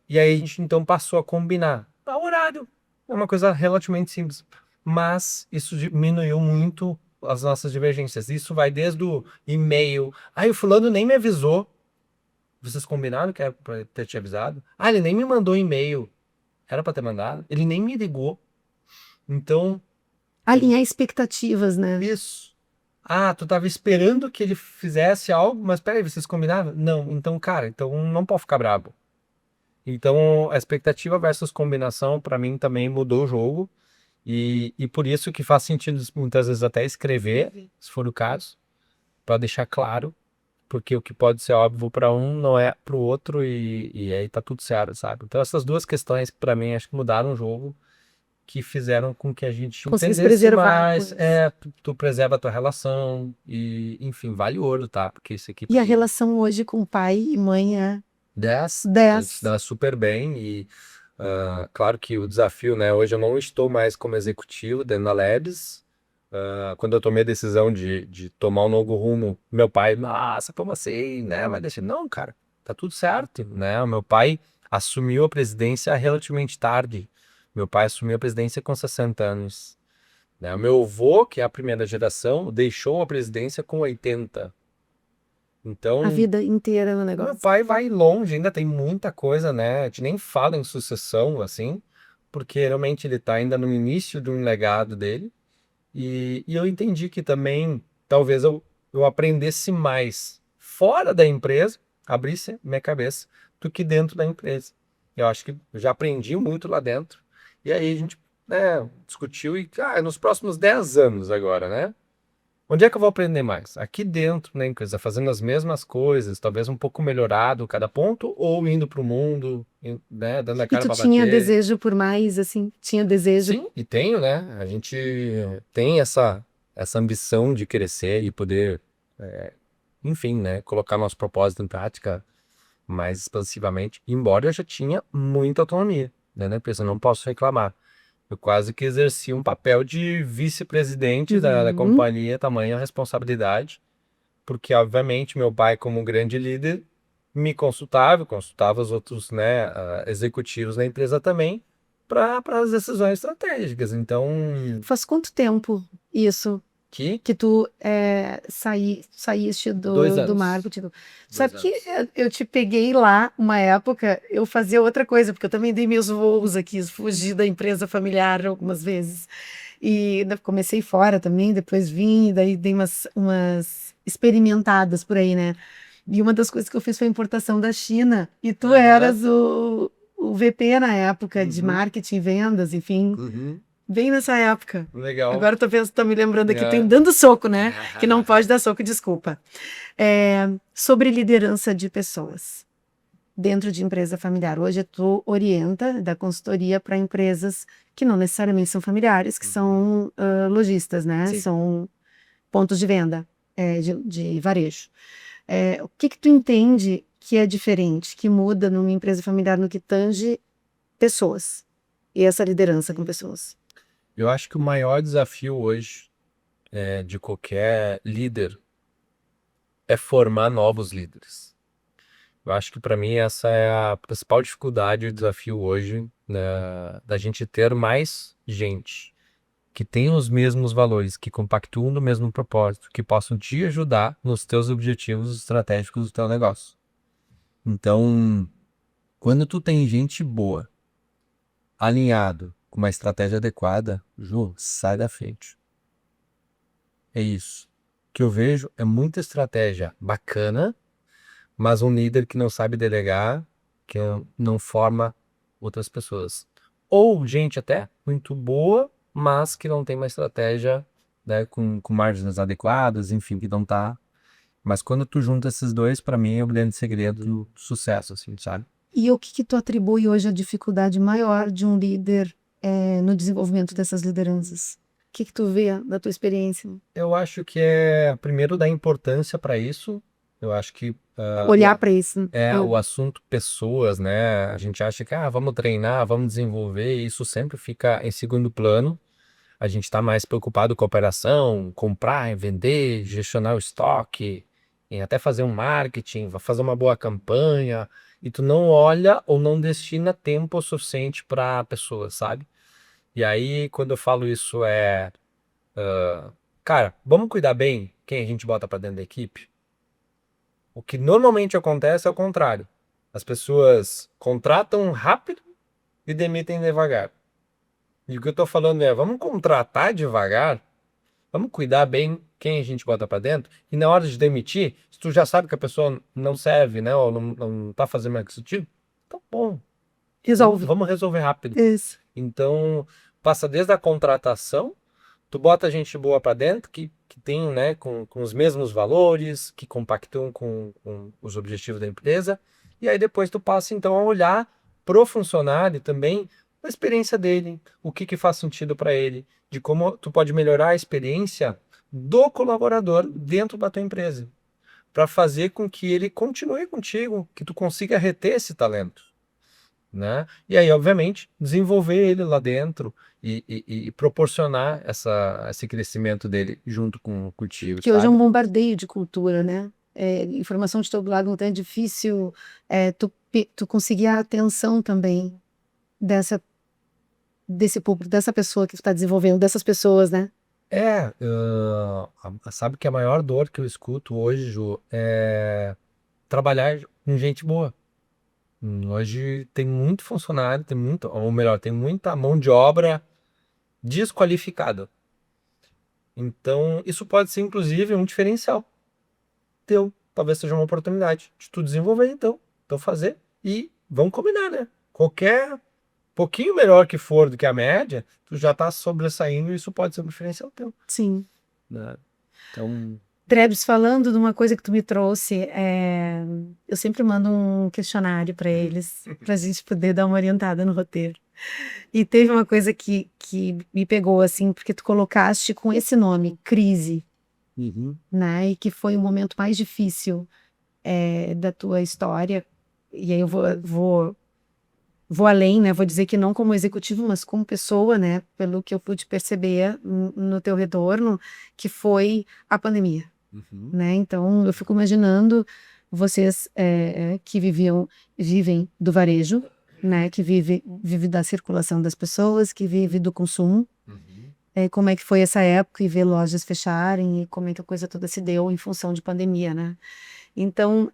E aí a gente então passou a combinar. O horário é uma coisa relativamente simples, mas isso diminuiu muito as nossas divergências. Isso vai desde o e-mail. Ah, o fulano nem me avisou. Vocês combinaram que era pra ter te avisado? Ah, ele nem me mandou e-mail. Era pra ter mandado. Ele nem me ligou. Então, Alinhar expectativas, né? isso. Ah, tu tava esperando que ele fizesse algo, mas peraí, vocês combinaram? Não, então, cara, então não pode ficar brabo. Então, a expectativa versus combinação, pra mim, também mudou o jogo. E por isso que faz sentido, muitas vezes, até escrever, se for o caso, pra deixar claro. Porque o que pode ser óbvio para um não é para o outro e aí tá tudo certo, sabe? Então essas duas questões para mim acho que mudaram o jogo, que fizeram com que a gente Conseguisse entendesse preservar mais, coisas. tu preserva a tua relação e enfim, vale ouro, tá? Porque isso aqui E a relação hoje com pai e mãe é 10 10. dá super bem e claro que o desafio, né? Hoje eu não estou mais como executivo dentro da Labs. Quando eu tomei a decisão de tomar um novo rumo, meu pai, nossa, como assim, né? Mas deixa, não, cara, tá tudo certo, né? O meu pai assumiu a presidência relativamente tarde. Meu pai assumiu a presidência com 60 anos, né? O meu avô, que é a primeira geração, deixou a presidência com 80. A Então, vida inteira no meu negócio. pai vai longe, ainda tem muita coisa, né? A gente nem fala em sucessão, assim, porque realmente ele tá ainda no início de um legado dele. E eu entendi que também talvez eu aprendesse mais fora da empresa, abrisse minha cabeça, do que dentro da empresa. Eu acho que eu já aprendi muito lá dentro. E aí a gente, né, discutiu e, nos próximos 10 anos agora, né? Onde é que eu vou aprender mais? Aqui dentro, na empresa, fazendo as mesmas coisas, talvez um pouco melhorado cada ponto, ou indo para o mundo, né, dando a E cara tu para tinha bater. desejo por mais, assim, tinha desejo. Sim, e tenho, né? A gente tem essa ambição de crescer e poder, enfim, né, colocar nosso propósito em prática mais expansivamente, embora eu já tinha muita autonomia, né, na empresa, eu não posso reclamar. Eu quase que exerci um papel de vice-presidente da Uhum. companhia, tamanha responsabilidade, porque, obviamente, meu pai, como grande líder, me consultava, eu consultava os outros, né, executivos da empresa também, para as decisões estratégicas. Então, Faz quanto tempo isso que que tu saíste 2 do anos. marketing? Dois Sabe que anos. eu te peguei lá uma época, eu fazia outra coisa, porque eu também dei meus voos aqui, fugi da empresa familiar algumas vezes. E comecei fora também, depois vim, e daí dei umas experimentadas por aí, né? E uma das coisas que eu fiz foi a importação da China, e tu Aham. eras o VP na época de Uhum. marketing, vendas, enfim. Uhum. Bem nessa época. Legal. Agora eu tô me lembrando aqui, tem É. dando soco, né? Que não pode dar soco, desculpa. Sobre liderança de pessoas dentro de empresa familiar. Hoje tu orienta da consultoria para empresas que não necessariamente são familiares, que Uhum. são lojistas, né? Sim. São pontos de venda de varejo. O que que tu entende que é diferente, que muda numa empresa familiar no que tange pessoas e essa liderança com pessoas? Eu acho que o maior desafio hoje de qualquer líder é formar novos líderes. Eu acho que para mim essa é a principal dificuldade e desafio hoje, né, da gente ter mais gente que tenha os mesmos valores, que compactuam no mesmo propósito, que possam te ajudar nos teus objetivos estratégicos do teu negócio. Então, quando tu tem gente boa, alinhado, com uma estratégia adequada, Ju, sai da frente. É isso. O que eu vejo é muita estratégia bacana, mas um líder que não sabe delegar, que não forma outras pessoas. Ou gente até muito boa, mas que não tem uma estratégia, né, com margens adequadas, enfim, que não tá. Mas quando tu junta esses dois, para mim é o grande segredo do sucesso, assim, sabe? E o que que tu atribui hoje a dificuldade maior de um líder no desenvolvimento dessas lideranças? O que que tu vê da tua experiência? Eu acho que é primeiro dar importância para isso. Eu acho que Olhar para isso. o assunto pessoas, né? A gente acha que vamos treinar, vamos desenvolver, e isso sempre fica em segundo plano. A gente está mais preocupado com a operação, comprar, vender, gestionar o estoque, em até fazer um marketing, fazer uma boa campanha, e tu não olha ou não destina tempo suficiente para a pessoa, sabe? E aí, quando eu falo isso cara, vamos cuidar bem quem a gente bota para dentro da equipe? O que normalmente acontece é o contrário. As pessoas contratam rápido e demitem devagar. E o que eu tô falando é, vamos contratar devagar, vamos cuidar bem quem a gente bota para dentro, e na hora de demitir, se tu já sabe que a pessoa não serve, né, ou não tá fazendo mais sentido, tá bom, Resolve. vamos resolver rápido. Isso. Então, passa desde a contratação, tu bota gente boa para dentro, que tem, né, com os mesmos valores, que compactuam com os objetivos da empresa, e aí depois tu passa então a olhar pro funcionário também, a experiência dele, o que faz sentido para ele, de como tu pode melhorar a experiência do colaborador dentro da tua empresa, para fazer com que ele continue contigo, que tu consiga reter esse talento, né? E aí, obviamente, desenvolver ele lá dentro e proporcionar esse crescimento dele junto contigo, Que hoje é sabe? um bombardeio de cultura, né? Informação de todo lado, então é difícil tu conseguir a atenção também desse público, dessa pessoa que tu está desenvolvendo, dessas pessoas, né? Sabe que a maior dor que eu escuto hoje, Ju, é trabalhar com gente boa. Hoje tem muito funcionário, ou melhor, tem muita mão de obra desqualificada. Então, isso pode ser, inclusive, um diferencial teu. Talvez seja uma oportunidade de tu desenvolver, então fazer e vamos combinar, né? Qualquer pouquinho melhor que for do que a média, tu já tá sobressaindo e isso pode ser um diferencial teu, Sim. né? Então, Drebs, falando de uma coisa que tu me trouxe, eu sempre mando um questionário para eles, para a gente poder dar uma orientada no roteiro. E teve uma coisa que me pegou, assim, porque tu colocaste com esse nome, crise, né? E que foi o momento mais difícil da tua história. E aí eu vou além, né? Vou dizer que não como executivo, mas como pessoa, né? Pelo que eu pude perceber no teu retorno, que foi a pandemia, né? Então eu fico imaginando vocês que vivem do varejo, né? Que vive da circulação das pessoas, que vive do consumo. Como é que foi essa época e ver lojas fecharem e como é que a coisa toda se deu em função de pandemia, né? Então,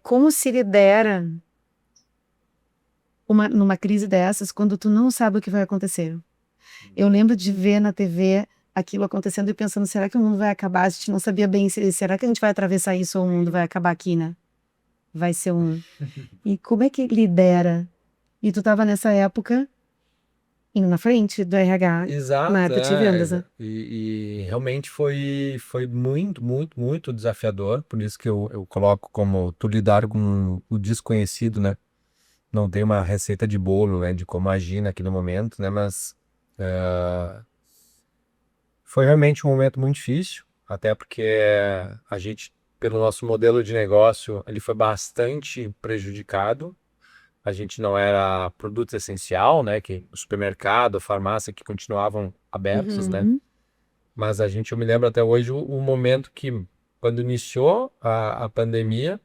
como se lidera numa crise dessas quando tu não sabe o que vai acontecer? Eu lembro de ver na TV aquilo acontecendo e pensando, será que o mundo vai acabar? A gente não sabia bem, será que a gente vai atravessar isso ou o mundo vai acabar aqui, né? Vai ser um... E como é que lidera? E tu estava nessa época indo na frente do RH, na exato, época de vendas, né? e realmente foi muito, muito, muito desafiador, por isso que eu coloco como tu lidar com o desconhecido, né? Não tem uma receita de bolo, né, de como agir naquele momento, né? Mas foi realmente um momento muito difícil, até porque a gente pelo nosso modelo de negócio, ele foi bastante prejudicado. A gente não era produto essencial, né? Que o supermercado, a farmácia que continuavam abertos, né? Uhum. Mas eu me lembro até hoje o momento que, quando iniciou a pandemia,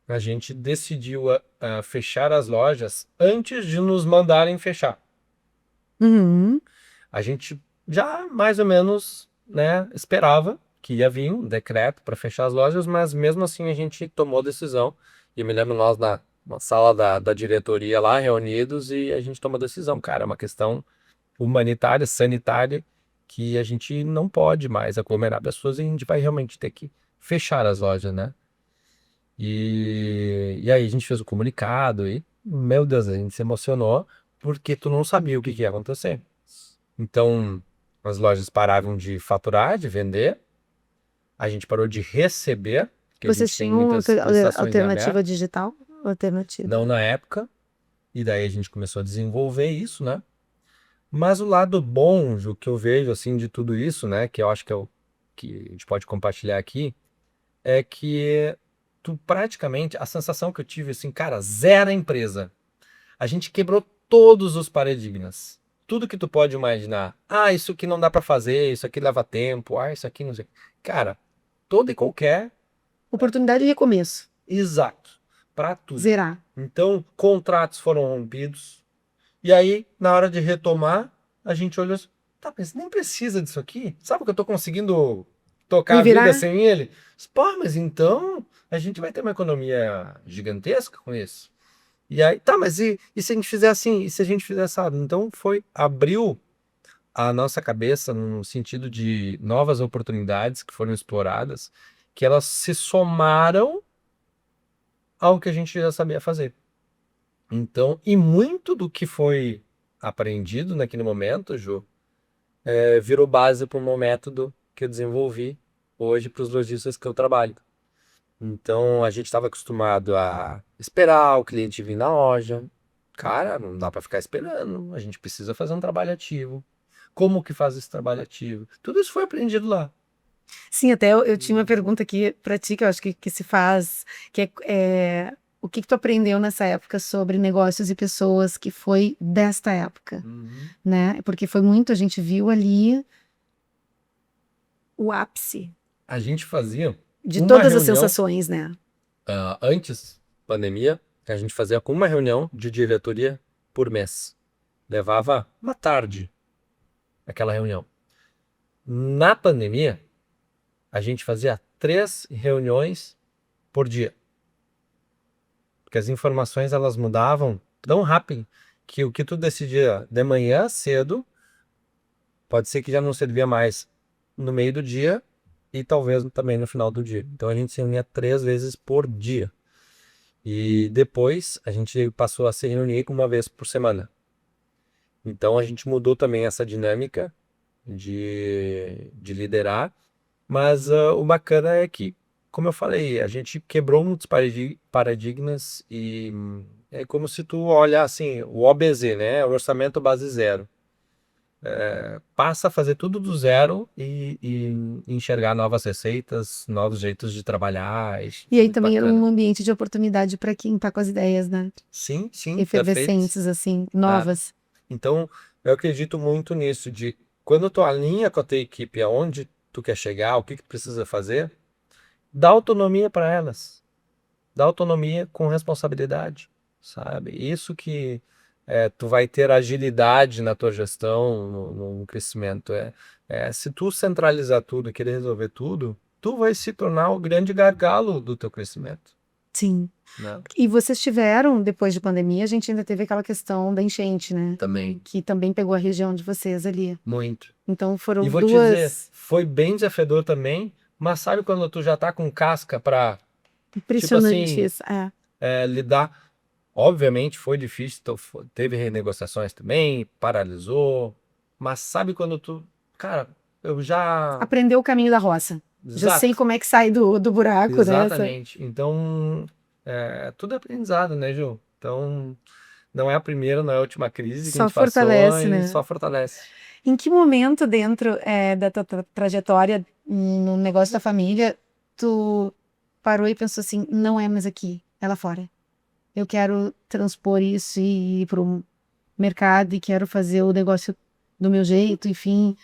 a gente decidiu a fechar as lojas antes de nos mandarem fechar. Uhum. A gente já mais ou menos, né, esperava que ia vir um decreto para fechar as lojas, mas mesmo assim a gente tomou decisão. E eu me lembro nós na sala da diretoria lá, reunidos, e a gente tomou decisão. Cara, é uma questão humanitária, sanitária, que a gente não pode mais aglomerar pessoas e a gente vai realmente ter que fechar as lojas, né? E aí a gente fez o comunicado e, meu Deus, a gente se emocionou porque tu não sabia o que ia acontecer. Então, as lojas paravam de faturar, de vender, a gente parou de receber, porque a Vocês gente tem tinham muitas prestações em alternativa aberto, digital? Alternativa. não na época, e daí a gente começou a desenvolver isso, né? Mas o lado bom, Ju, que eu vejo assim de tudo isso, né, que eu acho que é o que a gente pode compartilhar aqui, é que tu praticamente, a sensação que eu tive assim, cara, zero a empresa. A gente quebrou todos os paradigmas. Tudo que tu pode imaginar. Ah, isso aqui não dá pra fazer, isso aqui leva tempo, ah, isso aqui não sei. Cara, todo e qualquer, Oportunidade de recomeço. exato, pra tudo. Zerar. Então, contratos foram rompidos. E aí, na hora de retomar, a gente olhou assim, tá, mas nem precisa disso aqui. Sabe que eu tô conseguindo tocar Me a vida virar? sem ele? Pô, mas então a gente vai ter uma economia gigantesca com isso. E aí, tá, mas e se a gente fizer assim? E se a gente fizer assado? Então abriu a nossa cabeça no sentido de novas oportunidades que foram exploradas, que elas se somaram ao que a gente já sabia fazer. Então, e muito do que foi aprendido naquele momento, Ju, virou base para o meu método que eu desenvolvi hoje para os lojistas que eu trabalho. Então, a gente estava acostumado a esperar o cliente vir na loja. Cara, não dá para ficar esperando. A gente precisa fazer um trabalho ativo. Como que faz esse trabalho ativo? Tudo isso foi aprendido lá. Sim, até eu tinha uma pergunta aqui para ti, que eu acho que se faz, que o que tu aprendeu nessa época sobre negócios e pessoas que foi desta época, Uhum. né? Porque foi muito, a gente viu ali o ápice A gente fazia de uma todas as reunião sensações, né? antes pandemia, que a gente fazia com uma reunião de diretoria por mês. Levava uma tarde aquela reunião. Na pandemia, a gente fazia 3 reuniões por dia. Porque as informações elas mudavam tão rápido que o que tu decidia de manhã cedo pode ser que já não servia mais no meio do dia e talvez também no final do dia. Então a gente se reunia 3 vezes por dia. E depois a gente passou a se reunir uma vez por semana. Então a gente mudou também essa dinâmica de liderar. Mas o bacana é que, como eu falei, a gente quebrou muitos paradigmas e é como se tu olhar assim, o OBZ, né? O orçamento base zero. Passa a fazer tudo do zero e enxergar novas receitas, novos jeitos de trabalhar. E aí Muito também era um bacana. ambiente de oportunidade para quem tá com as ideias, né? Sim, sim, perfeito. Efervescentes, assim, Ah, novas. então, eu acredito muito nisso, de quando tu alinha com a tua equipe aonde tu quer chegar, o que que tu precisa fazer, dá autonomia para elas. Dá autonomia com responsabilidade, sabe? Isso que tu vai ter agilidade na tua gestão, no crescimento. Se tu centralizar tudo e querer resolver tudo, tu vai se tornar o grande gargalo do teu crescimento, Sim. né? E vocês tiveram, depois de pandemia, a gente ainda teve aquela questão da enchente, né? Também, Que também pegou a região de vocês ali. muito. Então E foram vou te dizer, duas foi bem desafiador também, mas sabe quando tu já tá com casca para, tipo assim, impressionantes. É. lidar? Obviamente foi difícil, então teve renegociações também, paralisou, mas sabe quando tu, cara, eu já, Aprendeu o caminho da roça. Já sei exato, como é que sai do buraco, né? exatamente. Então, tudo é aprendizado, né, Ju? Então, não é a primeira, não é a última crise que a Só gente passou fortalece, e né? só fortalece. Em que momento dentro da tua trajetória no negócio da família, tu parou e pensou assim, não é mais aqui, é lá fora. Eu quero transpor isso e ir para o mercado e quero fazer o negócio do meu jeito, enfim.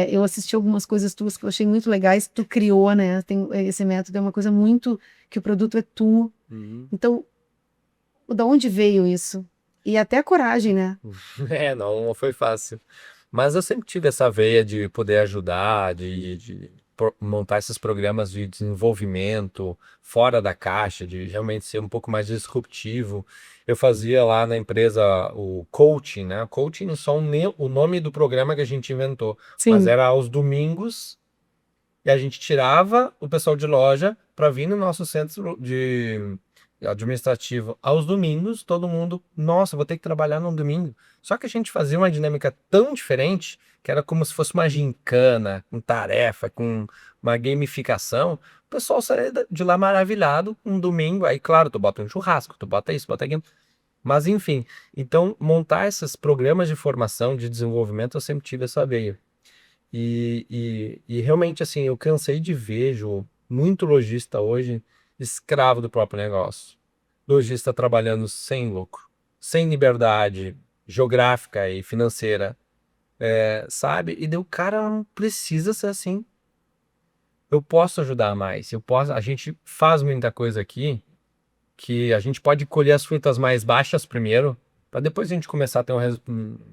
Eu assisti algumas coisas tuas que eu achei muito legais, tu criou, né? Esse método é uma coisa muito que o produto é tu. Então, da onde veio isso? E até a coragem, né? Não foi fácil. Mas eu sempre tive essa veia de poder ajudar, de montar esses programas de desenvolvimento fora da caixa, de realmente ser um pouco mais disruptivo. Eu fazia lá na empresa o coaching, né? Coaching não só o nome do programa que a gente inventou, mas Sim. era aos domingos e a gente tirava o pessoal de loja para vir no nosso centro de administrativo aos domingos, todo mundo, nossa, vou ter que trabalhar no domingo. Só que a gente fazia uma dinâmica tão diferente que era como se fosse uma gincana, com tarefa, com uma gamificação. O pessoal saía de lá maravilhado um domingo. Aí, claro, tu bota um churrasco, tu bota isso, bota aquilo. Mas, enfim, então montar esses programas de formação, de desenvolvimento, eu sempre tive essa veia. E realmente, assim, eu cansei de ver, Jô, muito lojista hoje escravo do próprio negócio. Lojista trabalhando sem lucro, sem liberdade geográfica e financeira, sabe? E daí o cara não precisa ser assim. Eu posso ajudar mais, a gente faz muita coisa aqui que a gente pode colher as frutas mais baixas primeiro, para depois a gente começar a ter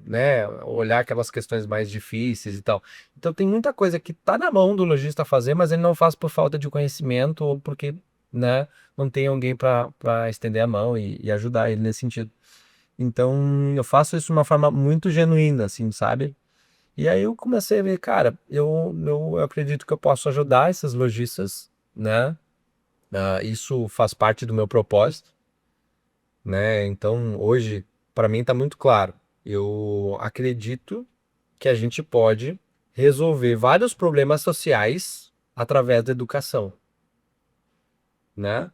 né, olhar aquelas questões mais difíceis e tal. Então tem muita coisa que tá na mão do lojista fazer, mas ele não faz por falta de conhecimento ou porque, né, não tem alguém para estender a mão e ajudar ele nesse sentido. Então eu faço isso de uma forma muito genuína, assim, sabe? E aí eu comecei a ver, cara, eu acredito que eu posso ajudar esses lojistas, né? Isso faz parte do meu propósito, né? Então, hoje, para mim, está muito claro. Eu acredito que a gente pode resolver vários problemas sociais através da educação, né?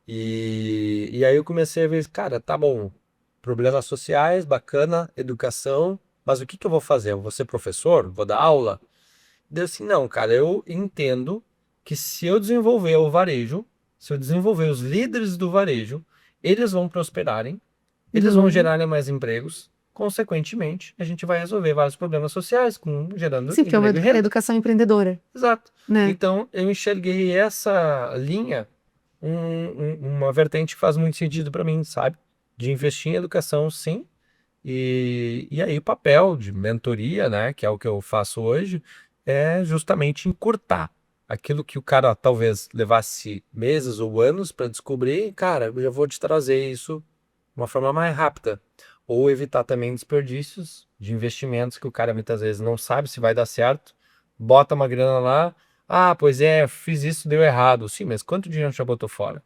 E aí eu comecei a ver, cara, tá bom, problemas sociais, bacana, educação, mas o que que eu vou fazer? Eu vou ser professor? Vou dar aula? Daí assim, não, cara, eu entendo que se eu desenvolver o varejo, se eu desenvolver os líderes do varejo, eles vão prosperarem, eles vão Uhum. gerarem mais empregos, consequentemente, a gente vai resolver vários problemas sociais, gerando Sim, porque é uma emprego e renda. educação empreendedora, Exato. né? Então, eu enxerguei essa linha, uma vertente que faz muito sentido para mim, sabe? De investir em educação, sim. E aí o papel de mentoria, né, que é o que eu faço hoje, é justamente encurtar aquilo que o cara talvez levasse meses ou anos para descobrir, cara, eu já vou te trazer isso de uma forma mais rápida. Ou evitar também desperdícios de investimentos que o cara muitas vezes não sabe se vai dar certo, bota uma grana lá, ah, pois é, fiz isso, deu errado. Sim, mas quanto dinheiro já botou fora?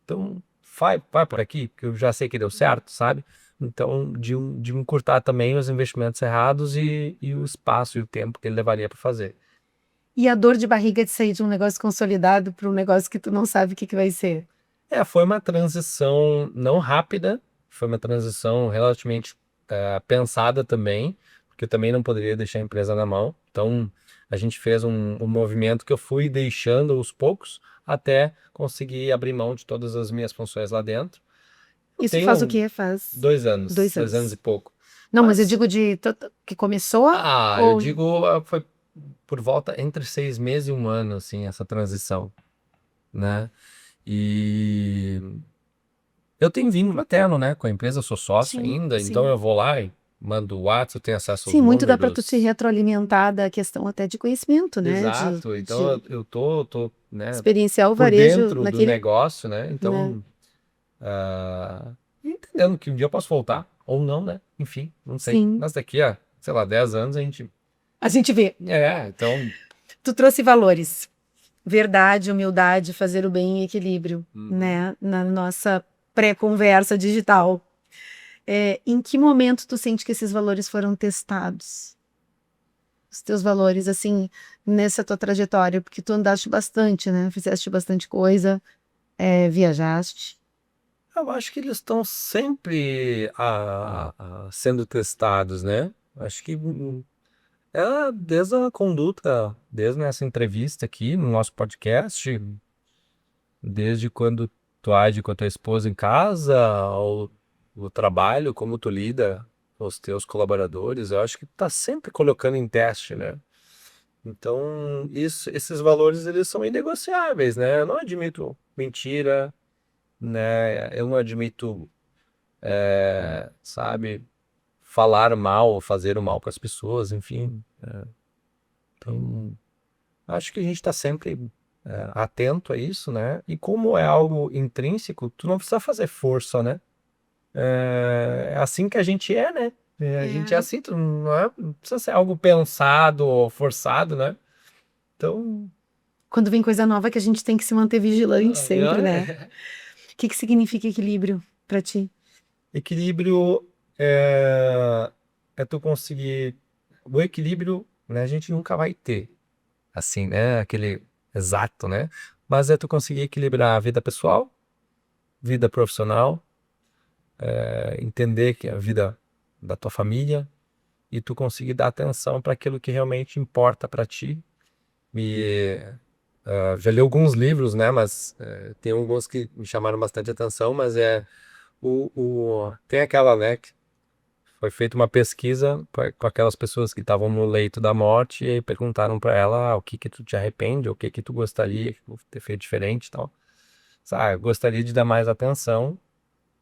Então, vai por aqui, porque eu já sei que deu certo, sabe? Então, de encurtar também os investimentos errados e o espaço e o tempo que ele levaria para fazer. E a dor de barriga de sair de um negócio consolidado para um negócio que tu não sabe o que que vai ser. Foi uma transição não rápida, foi uma transição relativamente pensada também, porque eu também não poderia deixar a empresa na mão. Então, a gente fez um movimento que eu fui deixando aos poucos até conseguir abrir mão de todas as minhas funções lá dentro. Eu Isso faz o tenho quê? Faz 2 anos, dois 2 anos e anos. pouco. Não, mas eu Mas, digo que começou eu ou... digo, foi por volta entre 6 meses e um ano, assim, essa transição, né? E eu tenho vínculo materno, né? Com a empresa, eu sou sócio Sim, ainda, então sim. eu vou lá e mando o WhatsApp, eu tenho acesso aos Sim, muito dá para tu te números. retroalimentar da questão até de conhecimento, né? Exato, então De eu tô, né, experienciar o por varejo dentro do naquele, negócio, né? né? Então, entendendo que um dia eu posso voltar, ou não, né? Enfim, não sei. Sim. Mas daqui a, sei lá, 10 anos a gente. A gente vê. Então. Tu trouxe valores. Verdade, humildade, fazer o bem e equilíbrio, Uhum. né? Na nossa pré-conversa digital. Em que momento tu sente que esses valores foram testados? Os teus valores, assim, nessa tua trajetória, porque tu andaste bastante, né? Fizeste bastante coisa, viajaste. Eu acho que eles estão sempre sendo testados, né? Acho que desde a conduta, desde essa entrevista aqui no nosso podcast, desde quando tu age com a tua esposa em casa, ao o trabalho, como tu lida com os teus colaboradores, eu acho que tá sempre colocando em teste, né? Então, esses valores, eles são inegociáveis, né? Eu não admito mentira, né? Eu não admito, sabe, falar mal ou fazer o mal para as pessoas, enfim. Então, acho que a gente está sempre atento a isso, né? E como é algo intrínseco, tu não precisa fazer força, né? É assim que a gente é, né? A gente é É. assim, não precisa ser algo pensado ou forçado, né? Então, Quando vem coisa nova que a gente tem que se manter vigilante sempre, né? é, O que que significa equilíbrio pra ti? equilíbrio é tu conseguir. O equilíbrio, né, a gente nunca vai ter, assim, né? Aquele exato, né? Mas é tu conseguir equilibrar a vida pessoal, vida profissional, entender que a vida da tua família e tu conseguir dar atenção para aquilo que realmente importa para ti. E já li alguns livros, né? Mas tem alguns que me chamaram bastante atenção, mas tem aquela, né? Que foi feita uma pesquisa com aquelas pessoas que estavam no leito da morte e aí perguntaram para ela o que que tu te arrepende, o que que tu gostaria de ter feito diferente e tal. Eu gostaria de dar mais atenção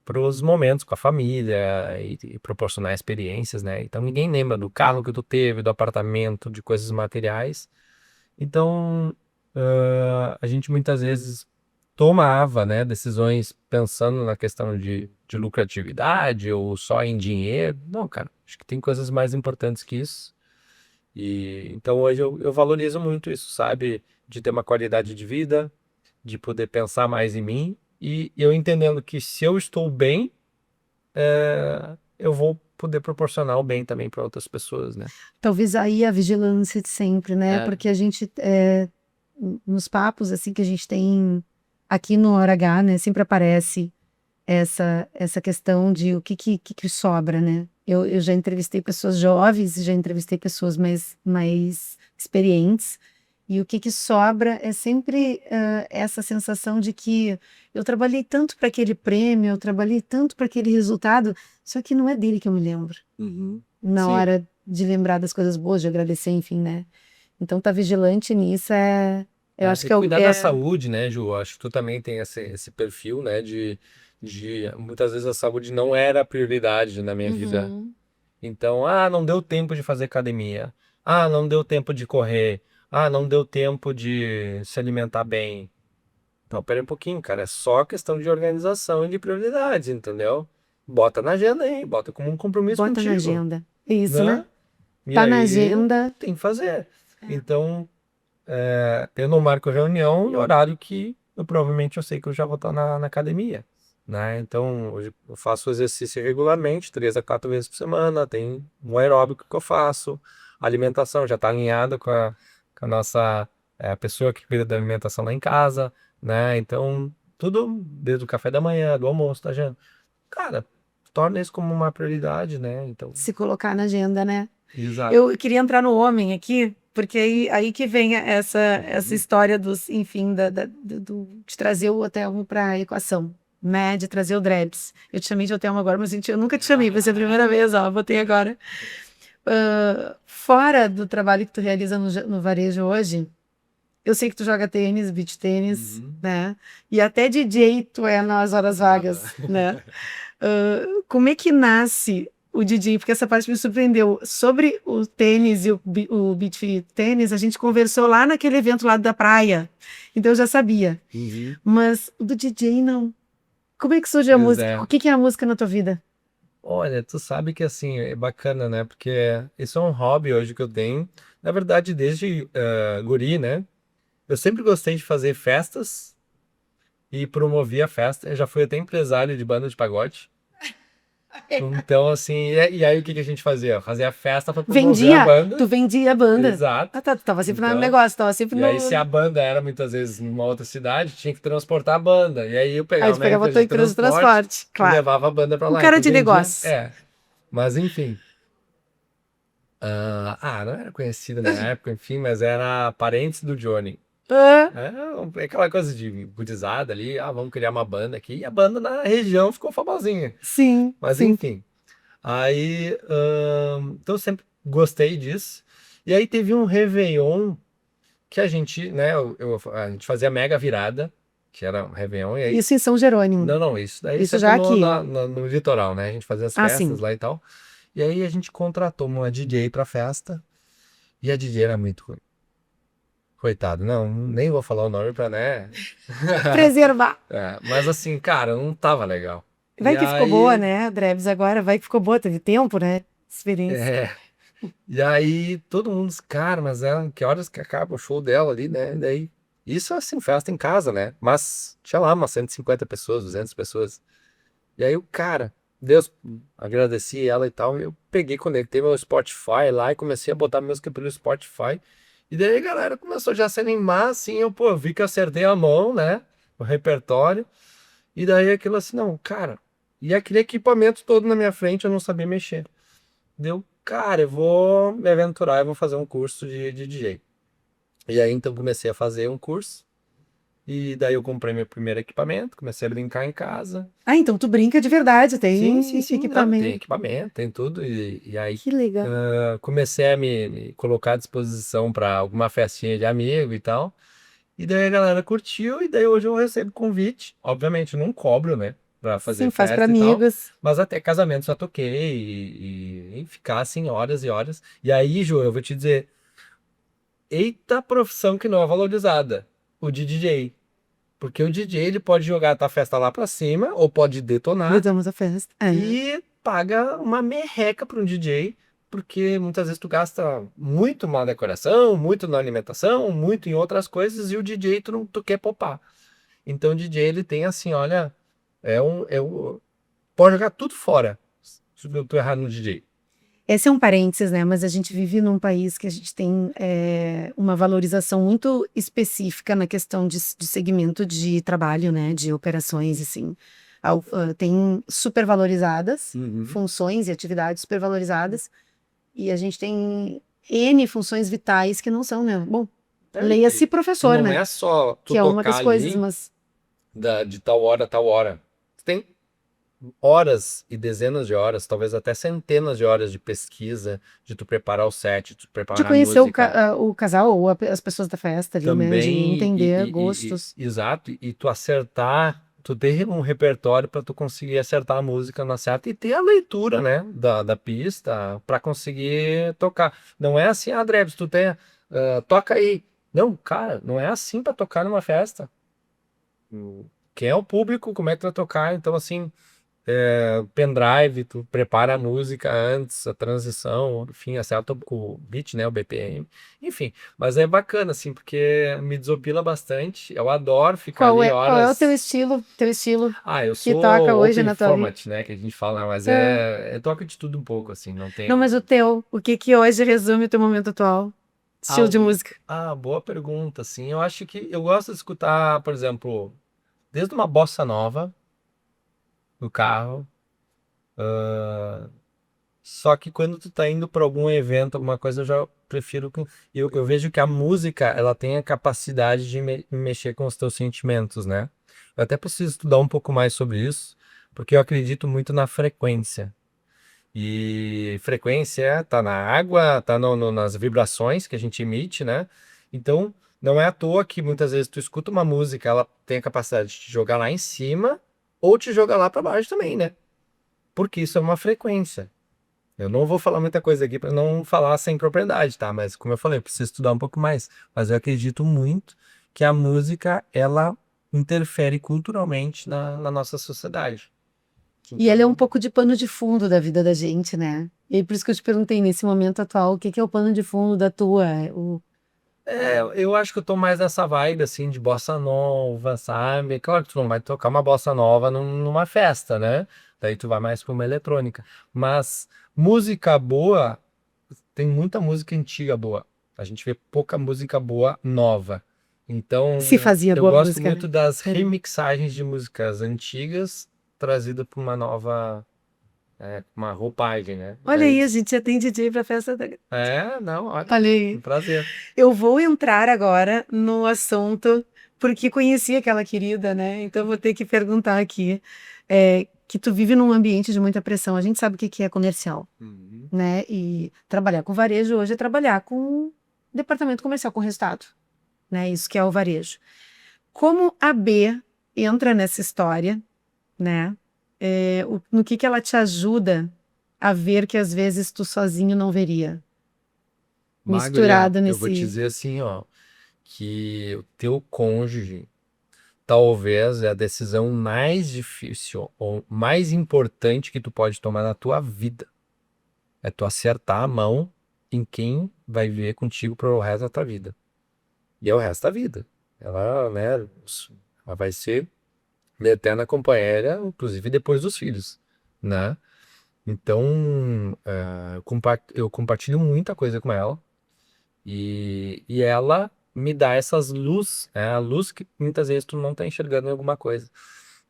para os momentos com a família e proporcionar experiências, né? Então ninguém lembra do carro que tu teve, do apartamento, de coisas materiais. Então a gente muitas vezes tomava, né, decisões pensando na questão de lucratividade ou só em dinheiro. Não, cara, acho que tem coisas mais importantes que isso. E então hoje eu valorizo muito isso, sabe? De ter uma qualidade de vida, de poder pensar mais em mim e eu entendendo que se eu estou bem, eu vou poder proporcionar o bem também para outras pessoas, né? Talvez aí a vigilância de sempre, né? É. Porque a gente, nos papos assim que a gente tem aqui no Hora H, né? Sempre aparece essa questão de o que sobra, né? Eu já entrevistei pessoas jovens, já entrevistei pessoas mais experientes, e o que sobra é sempre essa sensação de que eu trabalhei tanto para aquele prêmio, eu trabalhei tanto para aquele resultado, só que não é dele que eu me lembro. Na Sim. hora de lembrar das coisas boas, de agradecer, enfim, né? Então, tá vigilante nisso eu acho E que é, cuidar da saúde, né, Ju? Acho que tu também tem esse perfil, né, de muitas vezes a saúde não era a prioridade na minha vida. Uhum. Então, não deu tempo de fazer academia. Não deu tempo de correr. Não deu tempo de se alimentar bem. Então, pera aí um pouquinho, cara. É só questão de organização e de prioridades, entendeu? Bota na agenda aí, bota como um compromisso Bota na contigo, agenda. É isso, né? né? E Tá na aí agenda. tem que fazer. Então, eu não marco reunião no horário que eu sei que eu já vou estar na academia, né? Então, hoje eu faço exercício regularmente, 3 a 4 vezes por semana, tem um aeróbico que eu faço, a alimentação já está alinhada com a nossa pessoa que cuida da alimentação lá em casa, né? Então, tudo desde o café da manhã, do almoço, da janta. Cara, torna isso como uma prioridade, né? Então, Se colocar na agenda, né? exato. Eu queria entrar no homem aqui, porque aí que vem essa história dos, enfim, de trazer o Otelmo para a equação, né? De trazer o Drebs. Eu te chamei de Otelmo agora, mas eu nunca te chamei, vai ser a primeira vez, ó, botei agora. Fora do trabalho que tu realiza no varejo hoje, eu sei que tu joga tênis, beach tênis, Uhum. né? E até DJ tu é nas horas vagas, né? Como é que nasce o DJ? Porque essa parte me surpreendeu. Sobre o tênis e o beach tênis, a gente conversou lá naquele evento lá da praia. Então eu já sabia. Uhum. Mas o do DJ não. Como é que surge a Pois música? é. O que é a música na tua vida? Olha, tu sabe que assim, é bacana, né? Porque isso é um hobby hoje que eu tenho. Na verdade, desde guri, né? Eu sempre gostei de fazer festas e promover a festa. Eu já fui até empresário de banda de pagode. Então, assim, e aí o que que a gente fazia? Fazia festa para promover a Vendia? Tu banda. vendia a banda? Exato. Ah, tá. Tu tava sempre no Então, negócio, tava sempre e aí se no. a banda era muitas vezes numa outra cidade, tinha que transportar a banda. E aí eu Aí pegava tu minha pegava a empresa tua de empresa de transporte transporte, e claro. levava a banda para Um lá. cara Então de vendia. negócio. Mas enfim. Não era conhecido na época, enfim, mas era parentes do Johnny. Ah, É aquela coisa de gurizada ali, vamos criar uma banda aqui. E a banda na região ficou famosinha. sim, Mas sim. enfim. Aí, então eu sempre gostei disso. E aí teve um Réveillon que a gente, né, a gente fazia mega virada, que era um Réveillon, e aí. Isso em São Jerônimo. Não, isso daí Isso sempre já aqui. no litoral, né? A gente fazia as Ah, festas sim. lá e tal. E aí a gente contratou uma DJ pra festa, e a DJ era muito ruim. Coitado, não, nem vou falar o nome pra, né? Preservar. Mas assim, cara, não tava legal. E Vai que ficou boa, aí, né, Drebs? Agora vai que ficou boa, teve tempo, né? Experiência. é, e aí todo mundo disse, cara, mas que horas que acaba o show dela ali, né? E daí, isso assim, festa em casa, né? Mas tinha lá umas 150 pessoas, 200 pessoas. E aí o cara, Deus, agradeci ela e tal, eu peguei, conectei meu Spotify lá e comecei a botar música pelo Spotify. E daí a galera começou já a se animar, assim, eu vi que eu acertei a mão, né? O repertório. E daí aquilo assim, não, cara. E aquele equipamento todo na minha frente eu não sabia mexer. Deu, cara, eu vou me aventurar, eu vou fazer um curso de DJ. E aí então comecei a fazer um curso. E daí eu comprei meu primeiro equipamento, comecei a brincar em casa. Ah, então tu brinca de verdade, Sim, tem sim, sim, não, tem equipamento. equipamento, tem tudo. E aí Que legal. comecei a me colocar à disposição para alguma festinha de amigo e tal. E daí a galera curtiu, e daí hoje eu recebo convite. Obviamente, eu não cobro, né? Pra fazer Sim, faz para festa e tal. amigos. Mas até casamento já toquei e ficar assim horas e horas. E aí, Ju, eu vou te dizer, eita profissão que não é valorizada, o de DJ. Porque o DJ ele pode jogar a tua festa lá pra cima, ou pode detonar, Cuidamos da festa. É. e paga uma merreca para um DJ, porque muitas vezes tu gasta muito na decoração, muito na alimentação, muito em outras coisas, e o DJ tu quer poupar. Então o DJ ele tem assim, olha, pode jogar tudo fora se tu errar no DJ. Esse é um parênteses, né? Mas a gente vive num país que a gente tem uma valorização muito específica na questão de segmento de trabalho, né? De operações, assim. Tem supervalorizadas, Uhum. funções e atividades supervalorizadas, e a gente tem N funções vitais que não são, né? Bom, leia-se E professor, não né? é só tu Que é uma tocar das coisas, ali mas de tal hora a tal hora. Tu tem horas e dezenas de horas, talvez até centenas de horas de pesquisa, de tu preparar o set, de tu de preparar a conhecer música. o casal ou as pessoas da festa ali, né? De Também, entender gostos. exato, e tu acertar, tu ter um repertório para tu conseguir acertar a música na certa e ter a leitura, né, da pista para conseguir tocar. Não é assim, Drebs, tu tem, toca aí. Não, cara, não é assim para tocar numa festa. Quem é o público, como é que tu vai tocar? Então, assim, pendrive, tu prepara a música antes, a transição, enfim, acerta o beat, né, o BPM, enfim, mas é bacana, assim, porque me desopila bastante, eu adoro ficar ali Qual é o teu horas. estilo, teu estilo Eu que toca sou hoje open na tua vida? format, né, que a gente fala, mas É. toca de tudo um pouco, assim, não Não, mas tenho. o teu, o que que hoje resume o teu momento atual? Ah, Estilo de música. boa pergunta, assim, eu acho que eu gosto de escutar, por exemplo, desde uma bossa nova no carro. Só que quando tu tá indo para algum evento, alguma coisa, eu já prefiro que eu vejo que a música, ela tem a capacidade de mexer com os teus sentimentos, né? Eu até preciso estudar um pouco mais sobre isso, porque eu acredito muito na frequência. E frequência tá na água, tá nas vibrações que a gente emite, né? Então, não é à toa que muitas vezes tu escuta uma música, ela tem a capacidade de te jogar lá em cima ou te jogar lá para baixo também, né? Porque isso é uma frequência. Eu não vou falar muita coisa aqui para não falar sem propriedade, tá? Mas como eu falei, eu preciso estudar um pouco mais. Mas eu acredito muito que a música, ela interfere culturalmente na nossa sociedade. E ele é um Então, pouco de pano de fundo da vida da gente, né? E aí por isso que eu te perguntei, nesse momento atual, o que que é o pano de fundo da tua? eu acho que eu tô mais nessa vibe, assim, de bossa nova, sabe? Claro que tu não vai tocar uma bossa nova numa festa, né? Daí tu vai mais pra uma eletrônica. Mas música boa, tem muita música antiga boa. A gente vê pouca música boa nova. Se Então, fazia eu boa gosto música, muito né? das Era. remixagens de músicas antigas trazida para uma nova. uma roupagem, né? Olha aí, a gente já tem DJ pra festa da... Não, olha, Olha aí. um prazer. Eu vou entrar agora no assunto, porque conheci aquela querida, né? Então eu vou ter que perguntar aqui, que tu vive num ambiente de muita pressão. A gente sabe o que que é comercial, Uhum. né? E trabalhar com varejo hoje é trabalhar com departamento comercial, com resultado, né? Isso que é o varejo. Como a B entra nessa história, né? No que ela te ajuda a ver que às vezes tu sozinho não veria, Maglia, misturado eu vou te nesse... dizer assim, ó, que o teu cônjuge talvez é a decisão mais difícil ou mais importante que tu pode tomar na tua vida. É tu acertar a mão em quem vai viver contigo pro resto da tua vida. E é o resto da vida. Ela, né, ela vai ser minha eterna companheira, inclusive depois dos filhos, né? Então, eu compartilho muita coisa com ela e ela me dá essas luz, a luz que muitas vezes tu não tá enxergando em alguma coisa.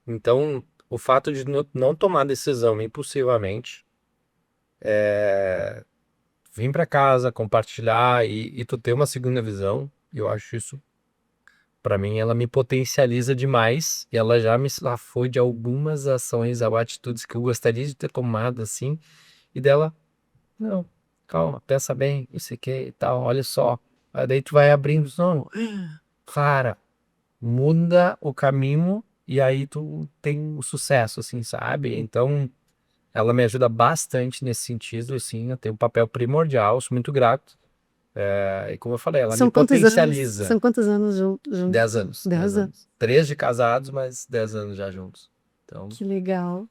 Então, o fato de não tomar decisão impulsivamente, vir para casa, compartilhar e tu ter uma segunda visão, eu acho isso, para mim, ela me potencializa demais e ela já me safou de algumas ações ou atitudes que eu gostaria de ter tomado assim, e dela, não, calma, pensa bem, isso aqui e tal, olha só. Aí daí tu vai abrindo, não, cara, muda o caminho e aí tu tem o sucesso, assim, sabe? Então, ela me ajuda bastante nesse sentido, assim, eu tenho um papel primordial, sou muito grato. E como eu falei, ela me São quantos anos? potencializa. São quantos anos juntos? 10 anos, 10 10 anos. anos. 3 de casados, mas 10 anos já juntos. Então, Que legal.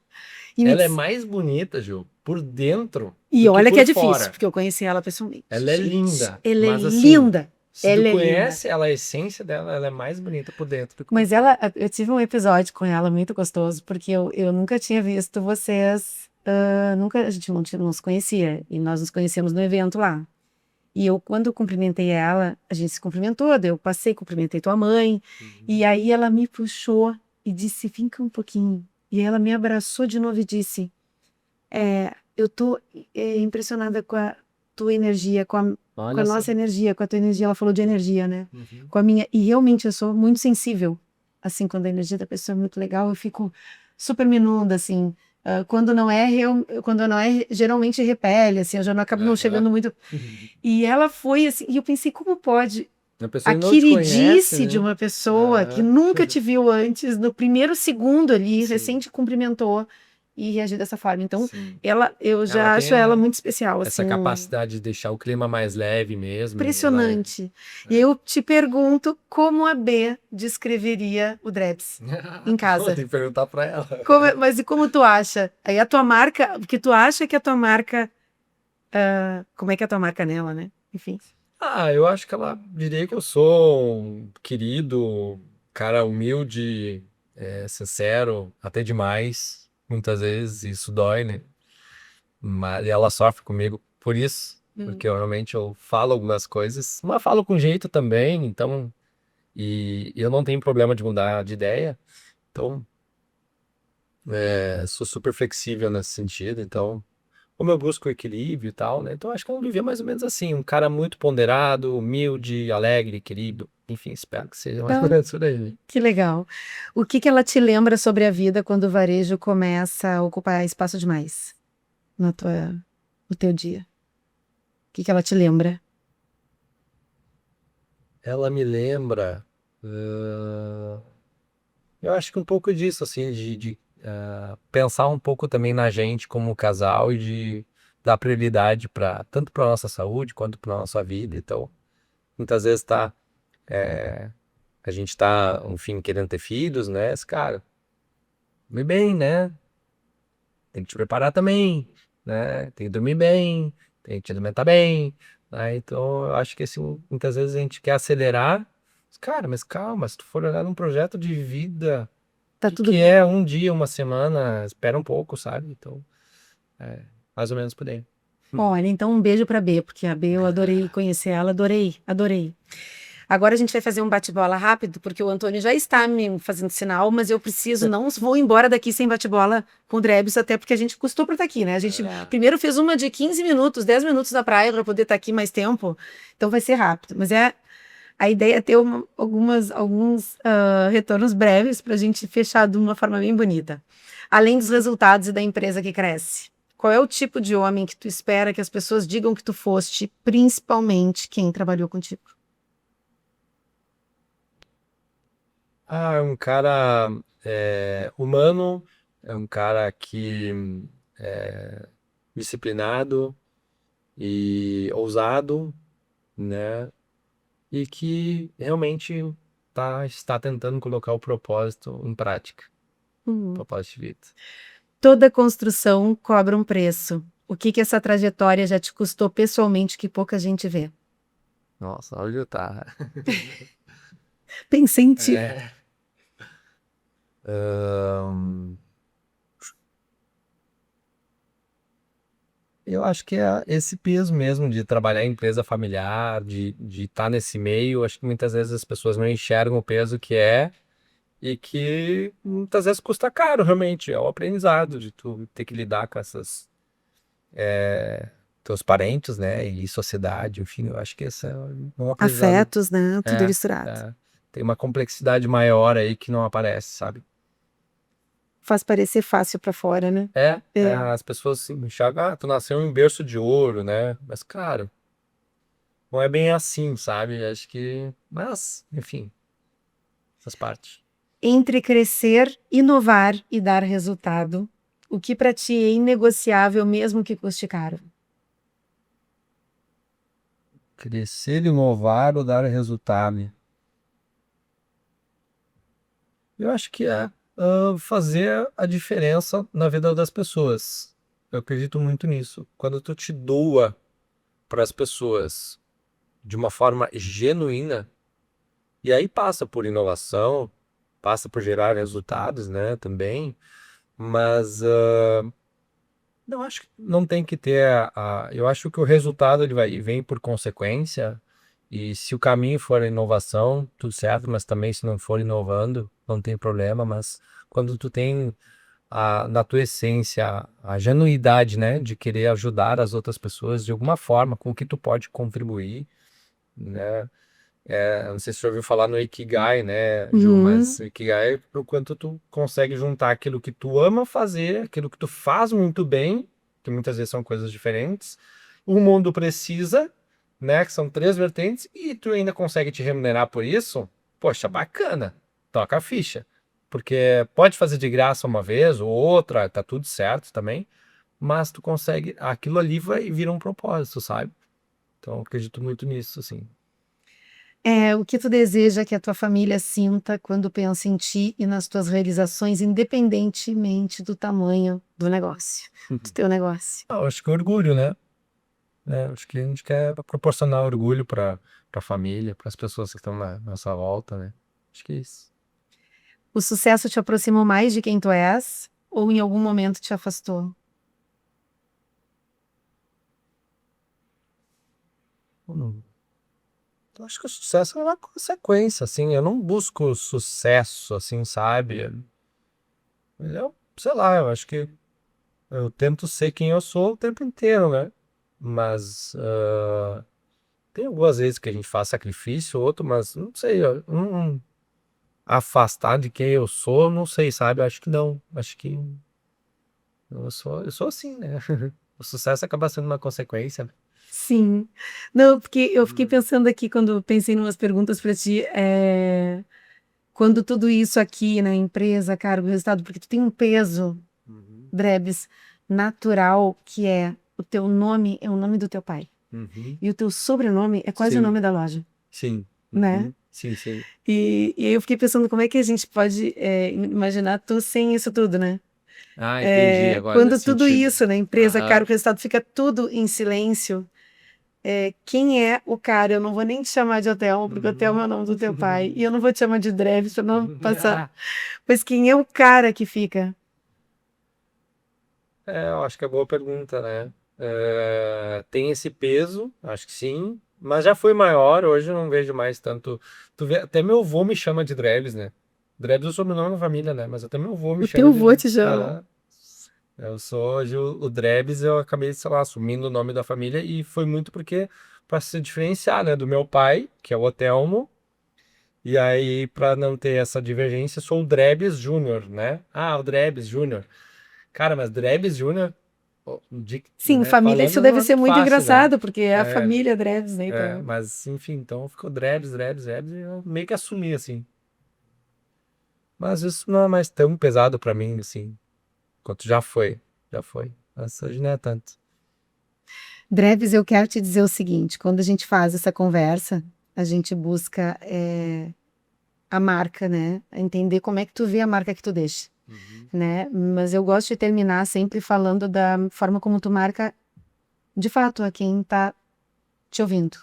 E, ela é mais bonita, Ju, por dentro e do que olha que por é difícil, fora. porque eu conheci ela pessoalmente. Ela é Gente, linda, ela é mas assim, linda. se tu Ela é linda. conhece ela, a essência dela, ela é mais bonita por dentro do que por Mas fora. eu tive um episódio com ela muito gostoso, porque eu nunca tinha visto vocês, nunca, a gente não se conhecia, e nós nos conhecemos no evento lá. E eu, quando eu cumprimentei ela, a gente se cumprimentou, daí eu passei, cumprimentei tua mãe, e aí ela me puxou e disse, vem cá um pouquinho. E aí ela me abraçou de novo e disse, eu tô impressionada com a tua energia, com a Olha só. nossa energia, com a tua energia. Ela falou de energia, né? Uhum. Com a minha. E realmente eu sou muito sensível. Assim, quando a energia da pessoa é muito legal, eu fico super minunda, assim. Quando não é, quando não é, geralmente repele, assim, eu já não acabo não chegando muito. E ela foi assim, e eu pensei, como pode A pessoa a não te conhece, queridice de né? uma pessoa que nunca te viu antes, no primeiro segundo ali, Sim. recém te cumprimentou e reagir dessa forma. Então, Sim. eu já Ela acho tem ela muito especial, essa assim, capacidade de deixar o clima mais leve mesmo. E ela impressionante. E eu te pergunto como a B descreveria o Drebs em casa. Tem que perguntar pra ela. Mas e como tu acha? Aí a tua marca, porque tu acha que a tua marca, como é que é a tua marca nela, né? Enfim. Eu acho que ela diria que eu sou um querido, cara humilde, sincero, até demais. Muitas vezes isso dói, né? Mas ela sofre comigo por isso, porque eu realmente eu falo algumas coisas, mas falo com jeito também, então, e eu não tenho problema de mudar de ideia, então, sou super flexível nesse sentido, então, como eu busco o equilíbrio e tal, né? Então, acho que eu vivia mais ou menos assim, um cara muito ponderado, humilde, alegre, querido, enfim, espero que seja mais ou menos por aí. Que legal. O que que ela te lembra sobre a vida quando o varejo começa a ocupar espaço demais no teu dia? O que que ela te lembra? Ela me lembra, eu acho que um pouco disso, assim, de pensar um pouco também na gente como casal e de dar prioridade para tanto para nossa saúde quanto para nossa vida. Então, muitas vezes a gente tá, enfim, querendo ter filhos, né? Cara, dormir bem, né? Tem que te preparar também, né? Tem que dormir bem, tem que te alimentar bem, né? Então, eu acho que assim, muitas vezes a gente quer acelerar. Cara, mas calma, se tu for olhar num projeto de vida, Tá que tudo que é um dia, uma semana, espera um pouco, sabe? Então, mais ou menos por aí. Olha, então um beijo para B, porque a B eu adorei conhecer ela, adorei, adorei. Agora a gente vai fazer um bate-bola rápido, porque o Antônio já está me fazendo sinal, mas eu preciso, não vou embora daqui sem bate-bola com o Drebs, até porque a gente custou para estar aqui, né? A gente primeiro fez uma de 15 minutos, 10 minutos na praia para poder estar aqui mais tempo, então vai ser rápido. Mas a ideia é ter alguns retornos breves para a gente fechar de uma forma bem bonita. Além dos resultados e da empresa que cresce. Qual é o tipo de homem que tu espera que as pessoas digam que tu foste, principalmente quem trabalhou contigo? É um cara humano, é um cara que disciplinado e ousado, né? E que realmente está tentando colocar o propósito em prática, propósito de vida. Toda construção cobra um preço. O que essa trajetória já te custou pessoalmente que pouca gente vê? Nossa, onde tá? Pensei em ti. Eu acho que é esse peso mesmo de trabalhar em empresa familiar, de estar nesse meio. Acho que muitas vezes as pessoas não enxergam o peso que é e que muitas vezes custa caro, realmente. É o aprendizado de tu ter que lidar com essas teus parentes, né? E sociedade, enfim. Eu acho que esse é um aprendizado. Afetos, né? Tudo É, misturado. tem uma complexidade maior aí que não aparece, sabe? Faz parecer fácil pra fora, né? As pessoas se enxergam, tu nasceu em berço de ouro, né? Mas, cara, não é bem assim, sabe? Acho que. Mas, enfim, faz parte. Entre crescer, inovar e dar resultado, o que pra ti é inegociável mesmo que custe caro? Crescer, inovar ou dar resultado? Eu acho que é fazer a diferença na vida das pessoas. Eu acredito muito nisso. Quando tu te doa para as pessoas de uma forma genuína, e aí passa por inovação, passa por gerar resultados, né, também, mas não acho que não tem que ter eu acho que o resultado vem por consequência, e se o caminho for a inovação, tudo certo, mas também se não for inovando, não tem problema, mas quando tu tem na tua essência a genuidade, né, de querer ajudar as outras pessoas de alguma forma, com o que tu pode contribuir, né? Não sei se você já ouviu falar no Ikigai, né, Ju, mas o Ikigai é o quanto tu consegue juntar aquilo que tu ama fazer, aquilo que tu faz muito bem, que muitas vezes são coisas diferentes, o mundo precisa, né, que são três vertentes, e tu ainda consegue te remunerar por isso, poxa, bacana, toca a ficha. Porque pode fazer de graça uma vez ou outra, tá tudo certo também, mas tu consegue, aquilo ali vai vir um propósito, sabe? Então, eu acredito muito nisso, assim. O que tu deseja que a tua família sinta quando pensa em ti e nas tuas realizações, independentemente do tamanho do negócio, do teu negócio? Eu acho que orgulho, né? Acho que a gente quer proporcionar orgulho para a família, para as pessoas que estão na nossa volta, né? Acho que é isso. O sucesso te aproximou mais de quem tu és ou em algum momento te afastou? Eu acho que o sucesso é uma consequência, assim. Eu não busco sucesso, assim, sabe? Sei lá, eu acho que eu tento ser quem eu sou o tempo inteiro, né? Mas tem algumas vezes que a gente faz sacrifício, outro, mas não sei, afastar de quem eu sou, não sei, sabe? Acho que não. Acho que eu sou assim, né? O sucesso acaba sendo uma consequência, né? Sim. Não, porque eu fiquei pensando aqui quando eu pensei em umas perguntas para ti, quando tudo isso aqui na empresa, cara, o resultado, porque tu tem um peso, Drebs, natural, que é o teu nome é o nome do teu pai. E o teu sobrenome é quase o Sim. nome da loja, Sim. né? Sim, sim. E aí eu fiquei pensando como é que a gente pode imaginar tu sem isso tudo, né? Entendi agora Quando nesse tudo sentido. isso na empresa, Aham. cara, o resultado fica tudo em silêncio. Quem é o cara? Eu não vou nem te chamar de Hotel, porque Hotel é o nome do teu pai. E eu não vou te chamar de Dreves para não passar. Mas quem é o cara que fica? Eu acho que é boa pergunta, né? Tem esse peso, acho que sim, Mas já fui maior, hoje eu não vejo mais tanto. Tu vê, até meu avô me chama de Drebs, né? Drebs é o sobrenome da família, né? Mas até meu avô me O chama teu de vô Drebs. te chama. Eu sou hoje o Drebs, eu acabei, sei lá, assumindo o nome da família e foi muito porque para se diferenciar, né, do meu pai, que é o Otelmo, e aí para não ter essa divergência, sou o Drebs Júnior, né? Ah, o Drebs Júnior. Cara, mas Drebs Júnior, ó, Sim, né, família, isso falando não deve é ser muito muito fácil, né? engraçado, porque é a É, família Dreves, né? Então, mas enfim, então ficou Drebs, Drebs, Drebs, e eu meio que assumi assim. Mas isso não é mais tão pesado para mim, assim, quanto já foi. Já foi. Mas hoje não é tanto. Dreves, eu quero te dizer o seguinte: quando a gente faz essa conversa, a gente busca a marca, né? Entender como é que tu vê a marca que tu deixa, Uhum. né? Mas eu gosto de terminar sempre falando da forma como tu marca, de fato, a quem tá te ouvindo.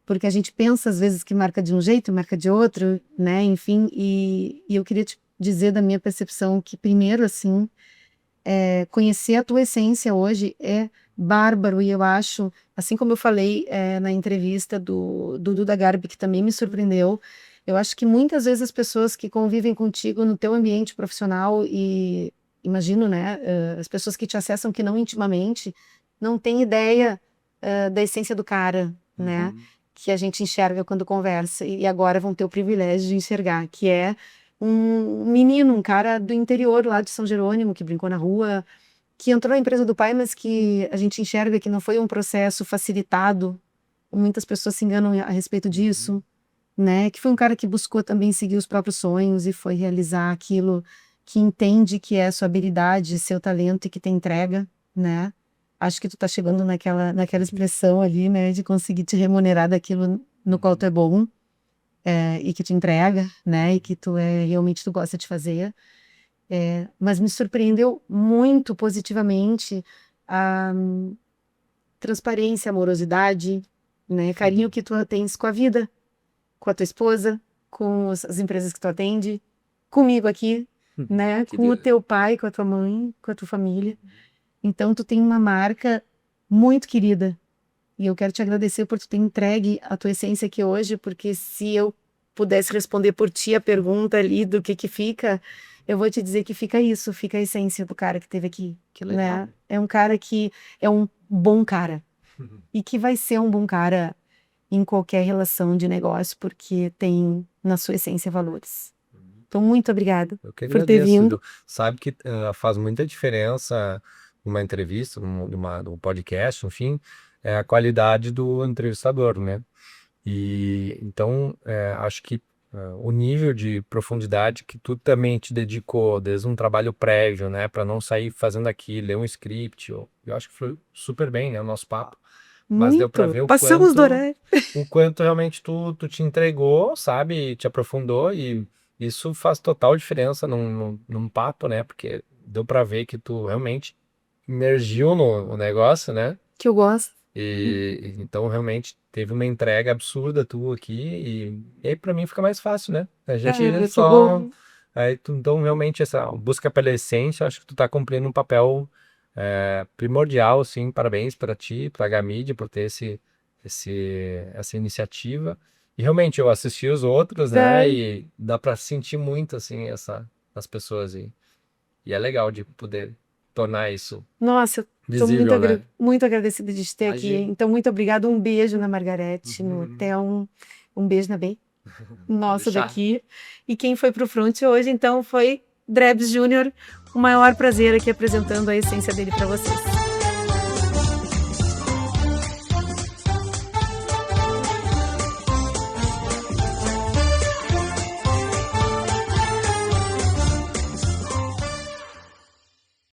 Porque a gente pensa às vezes que marca de um jeito, marca de outro, né? Enfim, e eu queria te dizer da minha percepção que primeiro, assim, conhecer a tua essência hoje é bárbaro e eu acho, assim como eu falei na entrevista do Duda Garbi, que também me surpreendeu, eu acho que muitas vezes as pessoas que convivem contigo no teu ambiente profissional e imagino, né, as pessoas que te acessam que não intimamente, não têm ideia da essência do cara, né, Uhum. que a gente enxerga quando conversa e agora vão ter o privilégio de enxergar, que é um menino, um cara do interior lá de São Jerônimo, que brincou na rua, que entrou na empresa do pai, mas que a gente enxerga que não foi um processo facilitado. Muitas pessoas se enganam a respeito Uhum. disso, né? Que foi um cara que buscou também seguir os próprios sonhos e foi realizar aquilo que entende que é sua habilidade, seu talento e que tem entrega, né? Acho que tu tá chegando naquela expressão ali, né, de conseguir te remunerar daquilo no qual tu Uhum. é bom, e que te entrega, né, e que tu realmente tu gosta de fazer. Mas me surpreendeu muito positivamente a transparência, amorosidade, né, carinho que tu tens com a vida, com a tua esposa, com as empresas que tu atende, comigo aqui, né, Que com o Deus. teu pai, com a tua mãe, com a tua família. Então tu tem uma marca muito querida e eu quero te agradecer por tu ter entregue a tua essência aqui hoje, porque se eu pudesse responder por ti a pergunta ali do que fica, eu vou te dizer que fica isso, fica a essência do cara que teve aqui, Que né? legal. É um cara que é um bom cara e que vai ser um bom cara em qualquer relação de negócio, porque tem na sua essência valores. Então, muito obrigada Eu que por ter agradeço, vindo. Ju. Sabe que faz muita diferença numa entrevista, num podcast, enfim, é a qualidade do entrevistador, né? E então acho que o nível de profundidade que tu também te dedicou, desde um trabalho prévio, né, para não sair fazendo aqui, ler um script, eu acho que foi super bem, né, o nosso papo. Mas deu para Muito. ver Passamos do horário. o quanto realmente tu te entregou, sabe, e te aprofundou, e isso faz total diferença num papo, né, porque deu para ver que tu realmente imergiu no negócio, né, Que eu gosto. e então realmente teve uma entrega absurda tua aqui, e aí para mim fica mais fácil, né, a gente Que só, bom. aí então realmente essa busca pela essência, acho que tu tá cumprindo um papel primordial, assim, parabéns para ti, para a Gamídia, por ter essa iniciativa. E realmente eu assisti os outros, né? Ai, E dá para sentir muito, assim, as pessoas. E é legal de poder tornar isso nossa, eu estou visível, né? muito agradecida de te ter aqui. Imagina. Então, muito obrigada. Um beijo na Margarete, no Uhum. Theo. Um beijo na Bem, Pode nosso deixar. daqui. E quem foi pro front hoje, então, foi Drebs Júnior. O maior prazer aqui apresentando a essência dele para vocês.